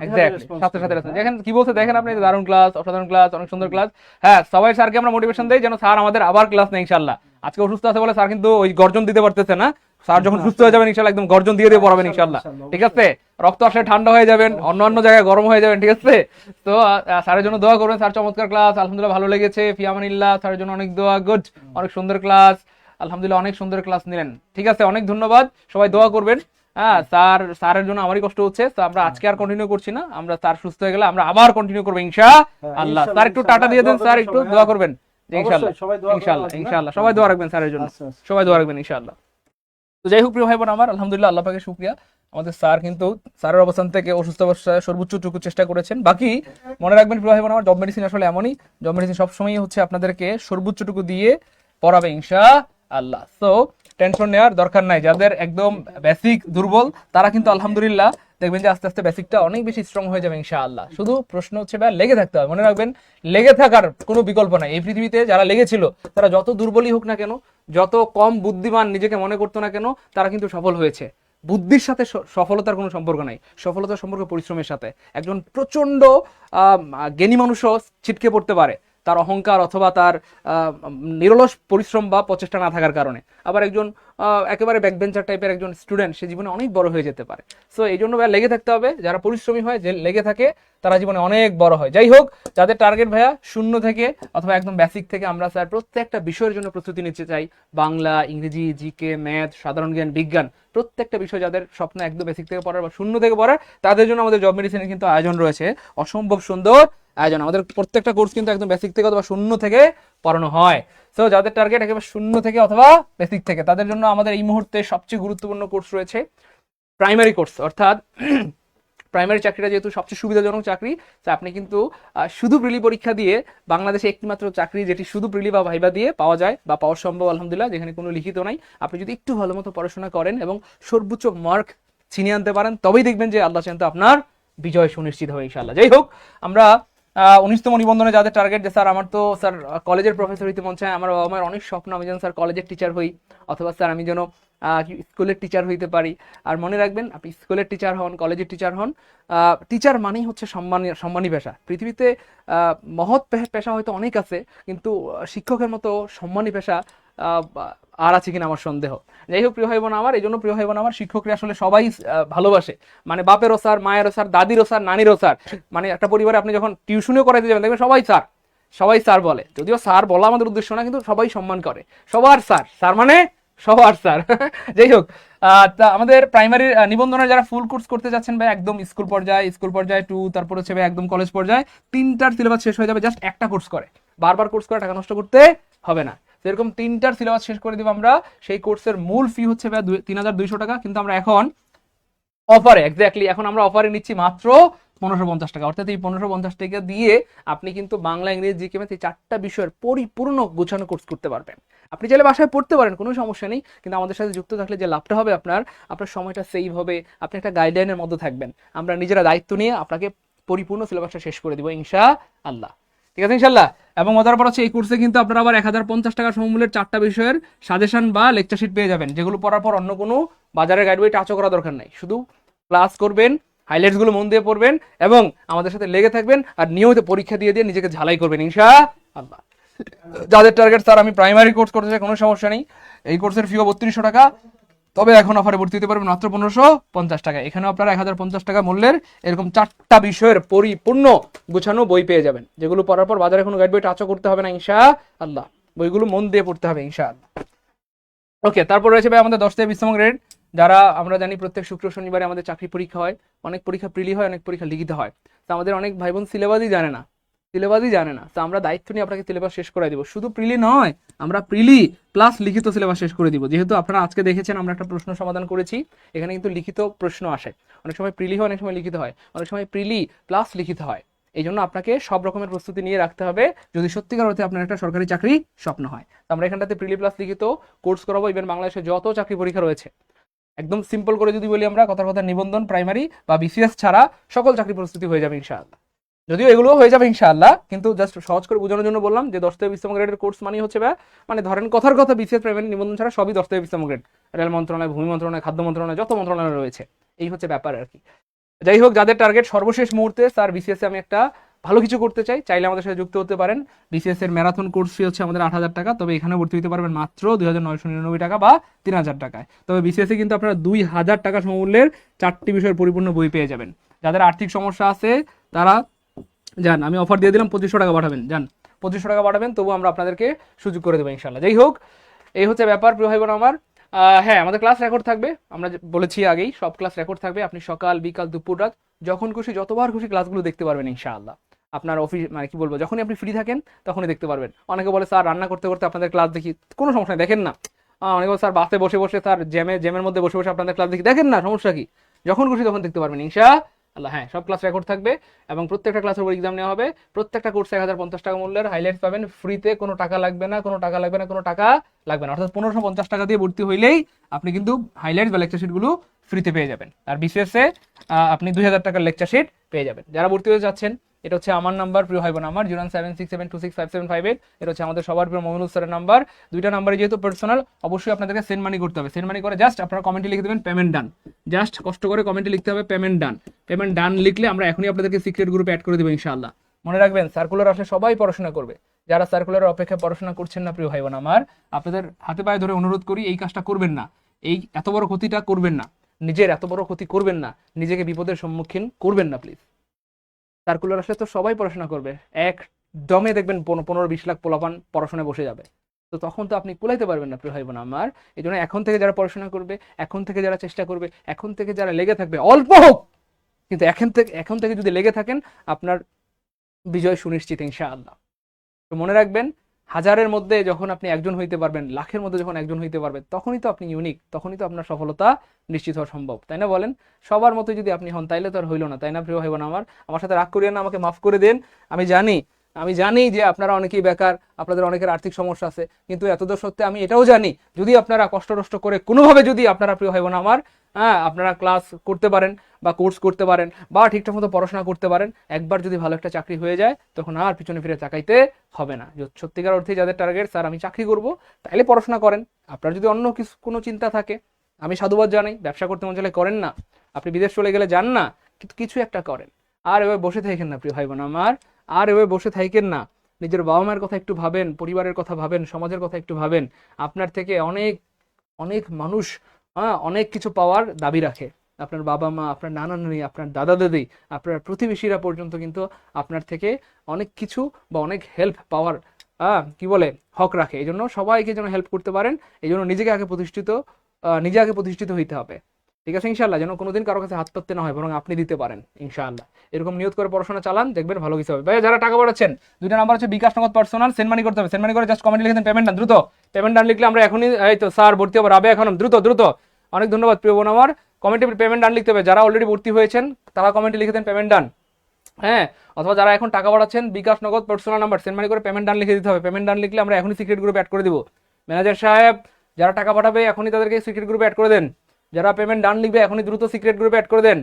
এক্স্যাক্টলি সাথে সাথে দেখেন কি বলছে, দেখেন আপনি, দারুণ ক্লাস, অসাধারণ ক্লাস, অনেক সুন্দর ক্লাস। হ্যাঁ, সবাই স্যারকে আমরা মোটিভেশন দেই যেন স্যার আমাদের আবার ক্লাস নেই ইনশাআল্লাহ। আজকে অসুস্থ আছে বলে স্যার কিন্তু ওই গর্জন দিতে পারতেছে না, স্যার যখন সুস্থ হয়ে যাবেন ইনশাআল্লাহ একদম গর্জন দিয়ে দিয়ে পড়াবেন ইনশাআল্লাহ, ঠিক আছে। রক্ত আসলে ঠান্ডা হয়ে যাবেন, অন্য জায়গায় গরম হয়ে যাবেন, ঠিক আছে। তো স্যারের জন্য দোয়া করবেন। স্যার চমৎকার ক্লাস, আলহামদুলিল্লাহ ভালো লেগেছে, ফিয়ামানিল্লাহ, স্যারের জন্য অনেক দোয়া, গুড, অনেক সুন্দর ক্লাস, আলহামদুলিল্লাহ অনেক সুন্দর ক্লাস নিলেন, ঠিক আছে, অনেক ধন্যবাদ, সবাই দোয়া করবেন। হ্যাঁ, স্যারের জন্য আমারই কষ্ট হচ্ছে, তো আমরা আজকে আর কন্টিনিউ করছি না, আমরা স্যার সুস্থ হয়ে গেলে আমরা আবার কন্টিনিউ করবো ইনশাআল্লাহ। স্যার একটু টাটা দিয়ে দেন, স্যার একটু দোয়া করবেন ইনশাআল্লাহ, ইনশাআল্লাহ, ইনশাআল্লাহ, সবাই দোয়া রাখবেন স্যারের জন্য, সবাই দোয়া রাখবেন ইনশাআল্লাহ। তো যাই হোক প্রিয় ভাই বোন আমার, আলহামদুলিল্লাহ আল্লাহ পাকের শুকরিয়া, আমাদের স্যার কিন্তু স্যারের অবস্থান থেকে অসুস্থ অবস্থায় সর্বোচ্চটুকু চেষ্টা করেছেন। বাকি মনে রাখবেন প্রিয় ভাই বোন আমার, জব মেডিসিন আসলে এমনই, জব মেডিসিন সবসময় হচ্ছে আপনাদেরকে সর্বোচ্চটুকু দিয়ে পড়াবে ইনশাআল্লাহ। সো টেনশন নেওয়ার দরকার নাই, যাদের একদম বেসিক দুর্বল তারা কিন্তু আলহামদুলিল্লাহ দেখবেন যে আস্তে আস্তে বেসিকটা অনেক বেশি স্ট্রং হয়ে যাবে ইনশাআল্লাহ। শুধু প্রশ্ন হচ্ছে ভাই লেগে থাকতে হবে, মনে রাখবেন লেগে থাকার কোনো বিকল্প নাই। এই পৃথিবীতে যারা লেগেছিল তারা যত দুর্বলই হোক না কেন, যত কম বুদ্ধিমান নিজেকে মনে করতো না কেন, তারা কিন্তু সফল হয়েছে। বুদ্ধির সাথে সফলতার কোনো সম্পর্ক নাই, সফলতার সম্পর্ক পরিশ্রমের সাথে। একজন প্রচন্ড জ্ঞানী মানুষও ছিটকে পড়তে পারে, তার অহংকার অথবা তার নিরলস পরিশ্রম বা প্রচেষ্টা না থাকার কারণে। আবার একজন একেবারে ব্যাকবেঞ্চার টাইপের একজন স্টুডেন্ট সে জীবনে অনেক বড় হয়ে যেতে পারে। সো এই জন্য ভাইয়া লেগে থাকতে হবে, যারা পরিশ্রমী হয় যে লেগে থাকে তারা জীবনে অনেক বড় হয়। যাই হোক, যাদের টার্গেট ভাইয়া 0 থেকে অথবা একদম বেসিক থেকে, আমরা স্যার প্রত্যেকটা বিষয়ের জন্য প্রস্তুতি নিতে চাই, বাংলা, ইংরেজি, জিকে, ম্যাথ, সাধারণ জ্ঞান, বিজ্ঞান, প্রত্যেকটা বিষয় যাদের স্বপ্ন একদম বেসিক থেকে পড়ার বা 0 থেকে পড়ার, তাদের জন্য আমাদের জব মেডিসিনের কিন্তু আয়োজন রয়েছে, অসম্ভব সুন্দর আয়োজন। আমাদের প্রত্যেকটা কোর্স কিন্তু একদম বেসিক থেকে অথবা 0 থেকে পড়ানো হয়। সো যাদের টার্গেট একেবারে 0 থেকে অথবা বেসিক থেকে, তাদের জন্য আমাদের এই মুহূর্তে সবচেয়ে গুরুত্বপূর্ণ কোর্স রয়েছে প্রাইমারি কোর্স। অর্থাৎ প্রাইমারি চাকরিটা যেহেতু সবচেয়ে সুবিধাজনক চাকরি, তো আপনি কিন্তু শুধু প্রিলি পরীক্ষা দিয়ে, বাংলাদেশে একটিমাত্র চাকরি যেটি শুধু প্রিলি বা ভাইবা দিয়ে পাওয়া যায় বা পাওয়া সম্ভব আলহামদুলিল্লাহ, যেখানে কোনো লিখিত নাই, আপনি যদি একটু ভালো মতো পড়াশোনা করেন এবং সর্বোচ্চ মার্ক ছিনিয়ে আনতে পারেন, তবেই দেখবেন যে আল্লাহ চান তো আপনার বিজয় সুনিশ্চিত হবে ইনশাআল্লাহ। যাই হোক, আমরা 19তম নিবন্ধনে যাদের টার্গেট যে স্যার আমার তো স্যার কলেজের প্রফেসর হইতে মন চায়, আমার অনেক স্বপ্ন আমি যেন স্যার কলেজের টিচার হই, অথবা স্যার আমি যেন স্কুলের টিচার হইতে পারি। আর মনে রাখবেন, আপনি স্কুলের টিচার হন, কলেজের টিচার হন, টিচার মানেই হচ্ছে সম্মানী পেশা। পৃথিবীতে মহৎ পেশা হয়তো অনেক আছে, কিন্তু শিক্ষকের মতো সম্মানী পেশা আর আছে কিনা আমার সন্দেহ। যাই হোক প্রিয় ভাই বোন আমার, এই জন্য প্রিয় ভাই বোন আমার, শিক্ষকরা আসলে সবাই ভালোবাসে, মানে বাপেরও স্যার, মায়েরও স্যার, দাদিরও স্যার, নানিরও স্যার। মানে একটা পরিবারে আপনি যখন টিউশনিও করাইতে যাবেন, দেখবেন সবাই স্যার বলে, যদিও স্যার বলা আমাদের উদ্দেশ্য না, কিন্তু সবাই সম্মান করে, সবার স্যার মানে সবার স্যার। যাই হোক, তা আমাদের প্রাইমারি নিবন্ধনের যারা ফুল কোর্স করতে যাচ্ছেন ভাই, একদম স্কুল পর্যায়ে 2, তারপর হচ্ছে ভাই একদম কলেজ পর্যায়ে, 3টার সিলেবাস শেষ হয়ে যাবে জাস্ট একটা কোর্স করে। বারবার কোর্স করে টাকা নষ্ট করতে হবে না। এরকম 3টার সিলেবাস শেষ করে দিব আমরা। সেই কোর্সের মূল ফি হচ্ছে ভাই 3200 টাকা, কিন্তু আমরা এখন অফারে নিচ্ছি মাত্র 1550 টাকা। অর্থাৎ এই 1550 টাকা দিয়ে আপনি কিন্তু বাংলা, ইংরেজি, জিকে, ম্যাথ এই 4টা বিষয়ের পরিপূর্ণ গোছানো কোর্স করতে পারবেন। আপনি চাইলে বাসায় পড়তে পারেন, কোনো সমস্যা নেই, কিন্তু আমাদের সাথে যুক্ত থাকলে যে লাভটা হবে, আপনার সময়টা সেভ হবে, আপনি একটা গাইডলাইনের মধ্যে থাকবেন। আমরা নিজেরা দায়িত্ব নিয়ে আপনাকে পরিপূর্ণ সিলেবাসটা শেষ করে দিব ইনশাআল্লাহ। ঠিক আছে ইনশাআল্লাহ। এবং মজার পর হচ্ছে এই কোর্সে কিন্তু আপনারা আবার 1050 টাকা সমমূল্যের 4টা বিষয়ের সাজেশন বা লেকচার শিট পেয়ে যাবেন, যেগুলো পড়ার পর অন্য কোনো বাজারের গাইড বই টাচও করা দরকার নাই। শুধু ক্লাস করবেন, হাইলাইটস গুলো মন দিয়ে পড়বেন এবং আমাদের সাথে লেগে থাকবেন, আর নিয়মিত পরীক্ষা দিয়ে নিজেকে ঝালাই করবেন ইনশাআল্লাহ। যাদের টার্গেট স্যার আমি প্রাইমারি কোর্স করতে চাই, কোনো সমস্যা নেই, এই কোর্সের ফিও 3200 টাকা, তবে এখন অফারে ভর্তি হতে পারবেন মাত্র 1550 টাকা। এখানেও আপনারা 1050 টাকা মূল্যের এরকম 4টা বিষয়ের পরিপূর্ণ গোছানো বই পেয়ে যাবেন, যেগুলো পড়ার পর বাজারে কোনো গাইড বই টাচও করতে হবে না ইনশাআল্লাহ। বইগুলো মন দিয়ে পড়তে হবে ইনশাআল্লাহ। ওকে, তারপর রয়েছে ভাই আমাদের 10 থেকে 20তম গ্রেড, যারা আমরা জানি প্রত্যেক শুক্র শনিবারে আমাদের চাকরি পরীক্ষা হয়, অনেক পরীক্ষা প্রিলি হয়, অনেক পরীক্ষা লিখিত হয়। তো আমাদের অনেক ভাই বোন সিলেবাসই জানে না, তো আমরা দায়িত্ব নিয়ে আপনাকে সিলেবাস শেষ করে দিব। শুধু প্রিলি নয়, আমরা প্রিলি প্লাস লিখিত সিলেবাস শেষ করে দিব। যেহেতু আপনারা আজকে দেখেছেন আমরা একটা প্রশ্ন সমাধান করেছি, এখানে কিন্তু লিখিত প্রশ্ন আসে, অনেক সময় প্রিলি হয়, অনেক সময় লিখিত হয়, অনেক সময় প্রিলি প্লাস লিখিত হয়। এই জন্য আপনাকে সব রকমের প্রস্তুতি নিয়ে রাখতে হবে যদি সত্যিকার অর্থে আপনার একটা সরকারি চাকরি স্বপ্ন হয়। তো আমরা এখানটাতে প্রিলি প্লাস লিখিত কোর্স করাবো। ইভেন বাংলাদেশে যত চাকরি পরীক্ষা রয়েছে, একদম সিম্পল করে যদি বলি আমরা, কথার কথা নিবন্ধন, প্রাইমারি বা বিসিএস ছাড়া সকল চাকরি প্রস্তুতি হয়ে যাবে ইনশাআল্লাহ। যদিও এগুলো হয়ে যাবে ইনশাআল্লাহ, কিন্তু জাস্ট সহজ করে বোঝানোর জন্য বললাম যে 10 থেকে 20তম গ্রেডের কোর্স মানে হচ্ছে মানে ধরেন কথার কথা বিসিএস, প্রাইমারি, নিবন্ধন ছাড়া সবই 10 থেকে 20তম গ্রেড। রেল মন্ত্রণালয়, ভূমি মন্ত্রণালয়, খাদ্য মন্ত্রণালয়, যত মন্ত্রণালয় রয়েছে, এই হচ্ছে ব্যাপার আর কি। যাই হোক, যাদের টার্গেট সর্বশেষ মুহূর্তে স্যার বিসিএস আমি একটা ভালো কিছু করতে চাই, চাইলে আমাদের সাথে যুক্ত হতে পারেন। বিসিএস এর ম্যারাথন কোর্স ফি হচ্ছে আমাদের 8000 টাকা, তবে এখানে ভর্তি হতে পারবেন মাত্র 2999 টাকা বা 3000 টাকায়। তবে বিসিএস এ কিন্তু আপনারা 2000 টাকা সমমূল্যের 4টি বিষয়ের পরিপূর্ণ বই পেয়ে যাবেন। যাদের আর্থিক সমস্যা আছে তারা যান, আমি অফার দিয়ে দিলাম 2500 টাকা পাঠাবেন, যান 2500 টাকা পাঠাবেন, তবু আমরা আপনাদেরকে সুযোগ করে দেবো ইনশাআল্লাহ। যাই হোক, এই হচ্ছে ব্যাপার প্রিয় ভাই বোন আমার। হ্যাঁ, আমাদের ক্লাস রেকর্ড থাকবে, আমরা বলেছি আগেই, সব ক্লাস রেকর্ড থাকবে। আপনি সকাল, বিকাল, দুপুর, রাত যখন খুশি যতবার খুশি ক্লাসগুলো দেখতে পারবেন ইনশাআল্লাহ। আপনার অফিস মানে কি বলবো, যখনই আপনি ফ্রি থাকেন তখনই দেখতে পারবেন। অনেকে বলে স্যার রান্না করতে করতে আপনাদের ক্লাস দেখি, কোনো সমস্যা নেই, দেখেন না। অনেকে বলে স্যার বাসে বসে বসে, স্যার জ্যামের মধ্যে বসে বসে আপনাদের ক্লাস দেখি, দেখেন না, সমস্যা কি, যখন খুশি তখন দেখতে পারবেন ইনশাআল্লাহ। হ্যাঁ, সব ক্লাস রেকর্ড থাকবে এবং প্রত্যেকটা ক্লাসের উপর এক্সাম নেওয়া হবে। প্রত্যেকটা কোর্সে 1050 টাকা মূল্যের হাইলাইটস পাবেন ফ্রিতে, কোনো টাকা লাগবে না, অর্থাৎ 1550 টাকা দিয়ে ভর্তি হইলেই আপনি কিন্তু হাইলাইটস বা লেকচার শিটগুলো ফ্রিতে পেয়ে যাবেন। আর বিসিএস এ আপনি 2000 টাকার লেকচার শিট পেয়ে যাবেন। যারা ভর্তি হতে যাচ্ছেন, এটা হচ্ছে আমার নাম্বার, প্রিয় ভাই বোন আমার 01767265758। এটা হচ্ছে আমাদের সবার প্রিয় মমিনুল স্যারের নাম্বার। দুইটা নাম্বারে যেহেতু পার্সোনাল, অবশ্যই আপনাদেরকে সেন্ড মানি করতে হবে। সেন্ড মানি করে জাস্ট আপনারা কমেন্টে লিখে দেবেন পেমেন্ট ডান, জাস্ট কষ্ট করে কমেন্টে লিখতে হবে পেমেন্ট ডান লিখলে আমরা এখনই আপনাদেরকে সিক্রেট গ্রুপে অ্যাড করে দেবো ইনশাআল্লাহ। মনে রাখবেন, সার্কুলার আসলে সবাই পড়াশোনা করবে, যারা সার্কুলারের অপেক্ষায় পড়াশোনা করছেন না প্রিয় ভাই বোন আমার, আপনাদের হাতে পায়ে ধরে অনুরোধ করি এই কাজটা করবেন না, এই এত বড় ক্ষতিটা করবেন না, নিজের এত বড় ক্ষতি করবেন না, নিজেকে বিপদের সম্মুখীন করবেন না প্লিজ। সার্কুলার আসলে তো সবাই পড়াশোনা করবে, এক দমে দেখবেন 15-20 লাখ পোলাপান পড়াশোনায় বসে যাবে, তো তখন তো আপনি কুলাইতে পারবেন না প্রিয় ভাই বোন আমার। এই জন্য এখন থেকে যারা পড়াশোনা করবে, এখন থেকে যারা চেষ্টা করবে, এখন থেকে যারা লেগে থাকবে, অল্প হোক কিন্তু এখন থেকে যদি লেগে থাকেন, আপনার বিজয় সুনিশ্চিত ইনশাআল্লাহ। তো মনে রাখবেন, হাজারের মধ্যে যখন আপনি একজন হইতে পারবেন, লাখের মধ্যে যখন একজন হইতে পারবেন, তখনই তো আপনি ইউনিক, তখনই তো আপনার সফলতা নিশ্চিত হওয়া সম্ভব, তাই না বলেন? সবার মতো যদি আপনি হন তাইলে তো আর হইল না, তাই না প্রিয় ভাই বোন আমার সাথে রাগ করিয়েন না, আমাকে মাফ করে দেন। আমি জানি যে আপনারা অনেকেই বেকার, আপনাদের অনেকের আর্থিক সমস্যা আছে, কিন্তু এতদূর সত্ত্বে আমি এটাও জানি, যদি আপনারা কষ্ট করে কোনোভাবে যদি আপনারা প্রিয় ভাই বোন আমার আপনারা ক্লাস করতে পারেন বা কোর্স করতে পারেন বা ঠিকঠাক মতো পড়াশোনা করতে পারেন, একবার যদি ভালো একটা চাকরি হয়ে যায় তখন আর পিছনে ফিরে তাকাইতে হবে না। সত্যিকার অর্থে যাদের টার্গেট স্যার আমি চাকরি করব, তাইলে পড়াশোনা করেন। আপনার যদি অন্য কোনো চিন্তা থাকে, আমি সাধুবাদ জানাই, ব্যবসা করতে মন চাইলে করেন না, আপনি বিদেশ চলে গেলে যান না, কিন্তু কিছু একটা করেন। আর এভাবে বসে থাকেন না প্রিয় ভাই বোন আমার, আর এভাবে বসে থাকেন না। নিজের বাবা মায়ের কথা একটু ভাবেন, পরিবারের কথা ভাবেন, সমাজের কথা একটু ভাবেন। আপনার থেকে অনেক অনেক মানুষ অনেক কিছু পাওয়ার দাবি রাখে। আপনার বাবা মা, আপনার নানা নানি, আপনার দাদা দাদি, আপনার প্রতিবেশীরা পর্যন্ত কিন্তু আপনার থেকে অনেক কিছু বা অনেক হেল্প পাওয়ার কি বলে হক রাখে। এই জন্য সবাইকে যেন হেল্প করতে পারেন, এই জন্য নিজে আগে প্রতিষ্ঠিত হইতে হবে। ঠিক আছে ইনশাআল্লাহ, যেন কোনোদিন কারো কাছে হাত পাততে না হয়, বরং আপনি দিতে পারেন ইনশাআল্লাহ। এরকম নিয়ত করে পড়াশোনা চালান, দেখবেন ভালো কিছু হবে। ভাই যারা টাকা পাঠাচ্ছেন, দুইটা নাম্বার হচ্ছে বিকাশ নগদ পার্সোনাল, সেন্ড মানি করতে হবে। সেন্ড মানি করে জাস্ট কমেন্ট লিখে দেন পেমেন্ট ডান, দ্রুত পেমেন্ট ডান লিখলে আমরা এখনই এই তো স্যার ভর্তি হবো, রাবে এখন দ্রুত। অনেক ধন্যবাদ প্রিয় বোন আমার। কমেন্টে পেমেন্ট ডান লিখতে হবে, যারা অলরেডি ভর্তি হয়েছেন তারা কমেন্টে লিখে দেন পেমেন্ট ডান, হ্যাঁ। অথবা যারা এখন টাকা পাঠাচ্ছেন, বিকাশ নগদ পার্সোনাল নাম্বার, সেন্ড মানি করে পেমেন্ট ডান লিখে দিতে হবে। পেমেন্ট ডান লিখলে আমরা এখনই সিক্রেট গ্রুপে অ্যাড করে দিব। ম্যানেজার সাহেব, যারা টাকা পাঠাবে এখনই তাদেরকে সিক্রেট গ্রুপে অ্যাড করে দেন। যারা পেমেন্ট ডান লিখবে এখনই দ্রুত সিক্রেট গ্রুপে অ্যাড করে দেন।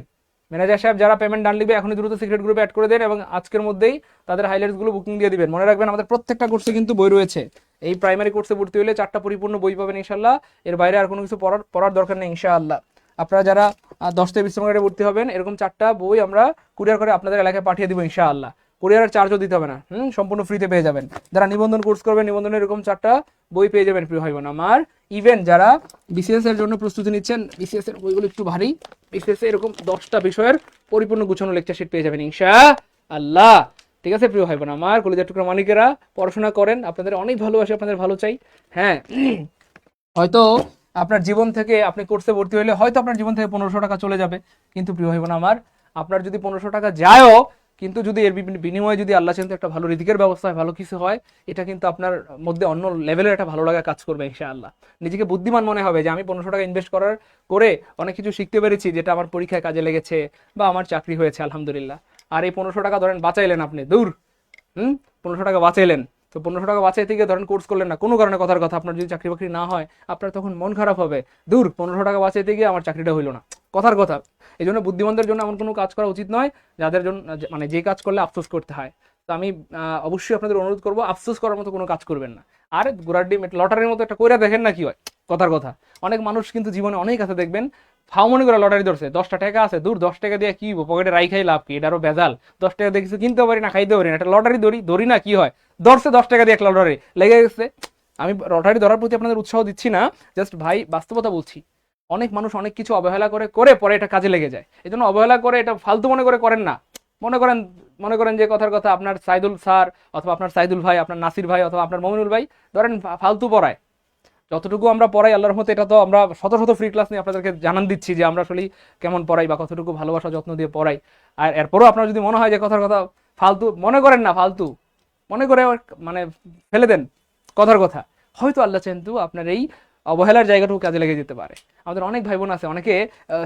ম্যানেজার সাহেব, যারা পেমেন্ট ডান লিখবে এখনই দ্রুত সিক্রেট গ্রুপে অ্যাড করে দেন এবং আজকের মধ্যেই তাদের হাইলাইটসগুলো বুকিং দিয়ে দিবেন। মনে রাখবেন আমাদের প্রত্যেকটা কোর্সে কিন্তু বই রয়েছে। এই প্রাইমারি কোর্সে ভর্তি হলে 4টা পরিপূর্ণ বই পাবেন ইনশাআল্লাহ। এর বাইরে আর কোনো কিছু পড়ার দরকার নেই ইনশাআল্লাহ। আপনারা যারা 10টা বিশ্রাম গাড়ি ভর্তি হবেন, এরকম 4টা বই আমরা কুরিয়ার করে আপনাদের এলাকায় পাঠিয়ে দিব ইনশাআল্লাহ। কুরিয়ারের চার্জও দিতে হবে না, সম্পূর্ণ ফ্রিতে পেয়ে যাবেন। যারা নিবন্ধন কোর্স করবেন, নিবন্ধনে এরকম 4টা বই পেয়ে যাবেন প্রিয় ভাই বোন আমার। ইভেন যারা বিসিএস এর জন্য প্রস্তুতি নিচ্ছেন, বিসিএস এর বইগুলো একটু ভারী, বিসিএস এরকম 10টা বিষয়ের পরিপূর্ণ গুছানো লেকচার শিট পেয়ে যাবেন ইনশাআল্লাহ। ঠিক আছে প্রিয় ভাই বোন আমার, কলিজার টুকরা মানিকেরা, পড়াশোনা করেন, আপনাদের অনেক ভালোবাসি, আপনাদের ভালো চাই। হ্যাঁ, হয়তো আপনার জীবন থেকে, আপনি কোর্সে ভর্তি হলে হয়তো আপনার জীবন থেকে 1500 টাকা চলে যাবে, কিন্তু প্রিয় ভাই বোন আমার, আপনার যদি 1500 টাকা যায়ও, কিন্তু যদি এর বিনিময়ে যদি আল্লাহ চান একটা ভালো রিজিকের ব্যবস্থা হয়, ভালো কিছু হয়, এটা কিন্তু আপনার মধ্যে অন্য লেভেলের একটা ভালো লাগা কাজ করবে ইনশাআল্লাহ। নিজেকে বুদ্ধিমান মনে হবে যে আমি 1500 টাকা ইনভেস্ট করে অনেক কিছু শিখতে পেরেছি, যেটা আমার পরীক্ষায় কাজে লেগেছে বা আমার চাকরি হয়েছে আলহামদুলিল্লাহ। আর এই 1500 টাকা ধরেন বাঁচাইলেন আপনি, দূর 1500 টাকা বাঁচাইলেন, তো 1500 টাকা বাঁচাইতে গিয়ে ধরেন কোর্স করলেন না, কোনো কারণে, কথার কথা আপনার যদি চাকরি বাকরি না হয়, আপনার তখন মন খারাপ হবে, দূর 1500 টাকা বাঁচাইতে গিয়ে আমার চাকরিটা হইলো না, কথার কথা। এই জন্য বুদ্ধিমানদের জন্য এমন কোনো কাজ করা উচিত নয় যাদের জন্য, মানে যে কাজ করলে আফসোস করতে হয়। তো আমি অবশ্যই আপনাদের অনুরোধ করবো, আফসোস করার মতো কোনো কাজ করবেন না। আর গোড়ার ডিম লটারির মতো একটা কইরা দেখেন না কি হয়, কথার কথা। অনেক মানুষ কিন্তু জীবনে অনেক আছে দেখবেন, ফাও মনে করে লটারি ধরছে, 10টা টাকা আছে, দূর 10 টাকা দিয়ে কি পকেটে রাই খাই লাভ কি, এটারও ভেজাল, 10 টাকা দিয়ে কিছু কিনতে পারি না, খাইতে পারি না, এটা লটারি ধরি না, কি হয়, ধরছে 10 টাকা দিয়ে এক লটারি লেগে গেছে। আমি লটারি ধরার প্রতি আপনাদের উৎসাহ দিচ্ছি না, জাস্ট ভাই বাস্তবতা বলছি। অনেক মানুষ অনেক কিছু অবহেলা করে পরে এটা কাজে লেগে যায়। এই জন্য অবহেলা করে, এটা ফালতু মনে করেন না। মনে করেন যে কথার কথা আপনার সাইদুল স্যার অথবা আপনার সাইদুল ভাই, আপনার নাসির ভাই অথবা আপনার মমিনুল ভাই ধরেন ফালতু পড়ায়, যতটুকু আমরা পড়াই আল্লাহর রহমতে, এটা তো আমরা শত ফ্রি ক্লাস নিয়ে আপনাদেরকে জানান দিচ্ছি যে আমরা আসলে কেমন পড়াই বা কতটুকু ভালোবাসা যত্ন দিয়ে পড়াই। আর এরপরও আপনার যদি মনে হয় যে কথার কথা ফালতু মনে করেন না, ফালতু মনে করে মানে ফেলে দেন, কথার কথা, হয়তো আল্লাহ কিন্তু আপনার এই অবহেলার জায়গাটুকু কাজে লেগে যেতে পারে। আমাদের অনেক ভাই বোন আছে, অনেকে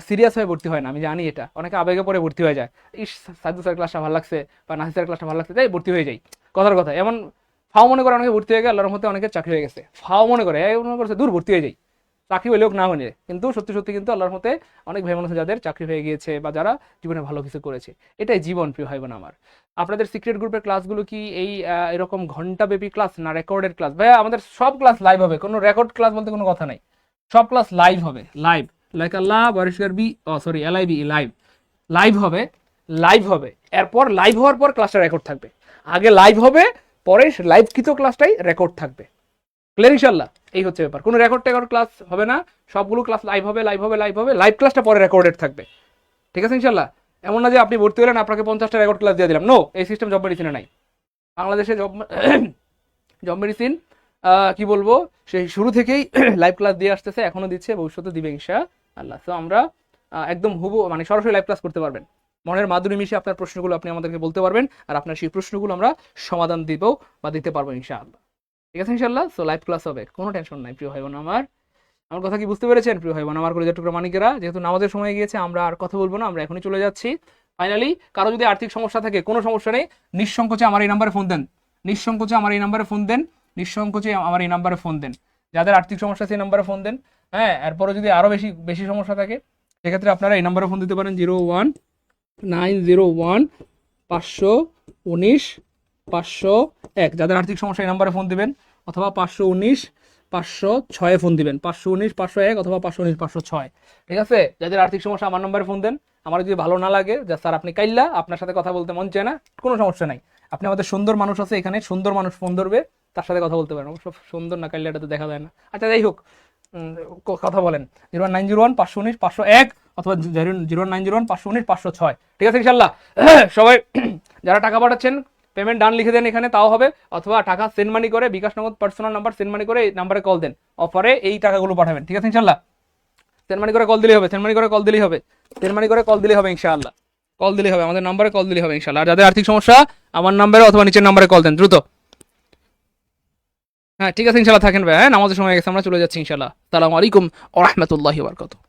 সিরিয়াস হয়ে ভর্তি হয় না, আমি জানি এটা, অনেকে আবেগে পরে ভর্তি হয়ে যায়, ইস সাইদুল স্যার ক্লাসটা ভালো লাগছে বা নাসির স্যার ক্লাসটা ভালো লাগছে, তাই ভর্তি হয়ে যাই, কথার কথা। এমন ফাও মনে করে অনেকে ভর্তি হয়ে গেছে, আল্লাহর মধ্যে অনেকের চাকরি হয়ে গেছে, ফাও মনে করে করছে দূর ভর্তি হয়ে যাই, চাকরি হলেও না হলে, কিন্তু সত্যি কিন্তু আল্লাহর মধ্যে অনেক ভাই বোন আছে যাদের চাকরি হয়ে গিয়েছে বা যারা জীবনে ভালো কিছু করেছে। এটাই জীবন প্রিয় ভাই বোন আমার। আপনাদের সিক্রেট গ্রুপের ক্লাসগুলো কি এই এরকম ঘন্টাব্যাপী ক্লাস না রেকর্ডেড ক্লাস? ভাইয়া আমাদের সব ক্লাস লাইভ হবে, কোনো রেকর্ড ক্লাস বলতে কোনো কথা নাই, সব ক্লাস লাইভ হবে, লাইভ লাইক আল্লাহ বরিশকার বি এলআইবি লাইভ হবে। এরপর লাইভ হওয়ার পর ক্লাসটা রেকর্ড থাকবে, আগে লাইভ হবে পরে লাইভকৃত ক্লাসটাই রেকর্ড থাকবে। ক্লিয়ার ইনশাল্লাহ? এই হচ্ছে ব্যাপার। কোনো রেকর্ড ক্লাস হবে না, সবগুলো ক্লাস লাইভ হবে। লাইভ ক্লাসটা পরে রেকর্ডেড থাকবে, ঠিক আছে ইনশাল্লাহ? এমন না যে আপনি ভর্তি হলেন আপনাকে 50টা রেকর্ড ক্লাস দিয়ে দিলাম, নো, এই সিস্টেম জব মেডিসিনে নাই। বাংলাদেশে জব মেডিসিন কি বলবো, সেই শুরু থেকেই লাইভ ক্লাস দিয়ে আসতেছে, এখনো দিচ্ছে, ভবিষ্যতে দিবে ইনশাআল্লাহ। তো আমরা একদম মানে সরাসরি লাইভ ক্লাস করতে পারবেন, মনের মাধুরী মিশে আপনার প্রশ্নগুলো আপনি আমাদেরকে বলতে পারবেন, আর আপনার সেই প্রশ্নগুলো আমরা সমাধান দিব বা দিতে পারবো ইনশাআল্লাহ, ঠিক আছে ইনশাআল্লাহ? সো লাইভ ক্লাস হবে, কোনো টেনশন নাই প্রিয় ভাই বোন আমার কথা কি বুঝতে পেরেছেন প্রিয় ভাই বোন আমার কলেজের টুকরা মানিকেরা? যেহেতু নামাজের সময় গিয়েছে, আমরা আর কথা বলবো না, আমরা এখনই চলে যাচ্ছি। ফাইনালি কারো যদি আর্থিক সমস্যা থাকে, কোনো সমস্যা নেই, নিঃসংকোচে আমার এই নাম্বারে ফোন দেন, নিঃসংকোচে আমার এই নাম্বারে ফোন দেন, নিঃসংকোচে আমার এই নাম্বারে ফোন দেন। যাদের আর্থিক সমস্যা সেই নাম্বারে ফোন দেন। হ্যাঁ, এরপরে যদি আরও বেশি সমস্যা থাকে সেক্ষেত্রে আপনারা এই নাম্বারে ফোন দিতে পারেন, 01901 যাদের আর্থিক সমস্যা এই নাম্বারে ফোন দিবেন, অথবা 519-506 ফোন দিবেন, 519-501 অথবা 519-506, ঠিক আছে? যাদের আর্থিক সমস্যা আমার নাম্বারে ফোন দেন। আমার যদি ভালো না লাগে যে স্যার আপনি কাইল্লা, আপনার সাথে কথা বলতে মন চায় না, কোনো সমস্যা নাই, আপনি আমাদের সুন্দর মানুষ আছে এখানে, সুন্দর মানুষ ফোন ধরবে, তার সাথে কথা বলতে পারেন। অবশ্য সুন্দর না, কাইল্লাটা তো দেখা যায় না। আচ্ছা যাই হোক, কথা বলেন 01901-519-501 অথবা 01901-519-506, ঠিক আছে ইনশাল্লাহ? সবাই যারা টাকা পাঠাচ্ছেন পেমেন্ট ডান লিখে দেন এখানে, তাও হবে, অথবা টাকা সেন্ড মানি করে বিকাশ নগদ পার্সোনাল নাম্বার সেন্ড মানি করে এই নাম্বারে কল দেন, অফারে এই টাকাগুলো পাঠাবেন, ঠিক আছে ইনশাল্লাহ? সেন্ড মানি করে কল দিলেই হবে, ইনশাআল্লাহ, কল দিলেই হবে, আমাদের নাম্বারে কল দিলেই হবে ইনশাআল্লাহ। আর যাদের আর্থিক সমস্যা আমার নাম্বারে অথবা নিচের নাম্বারে কল দেন দ্রুত। হ্যাঁ ঠিক আছে ইনশাআল্লাহ, থাকেন ভাই, হ্যাঁ নামাজের সময় গেছে, আমরা চলে যাচ্ছি ইনশাআল্লাহ। আসসালামু আলাইকুম ওয়া রাহমাতুল্লাহি ওয়া বারাকাতুহু।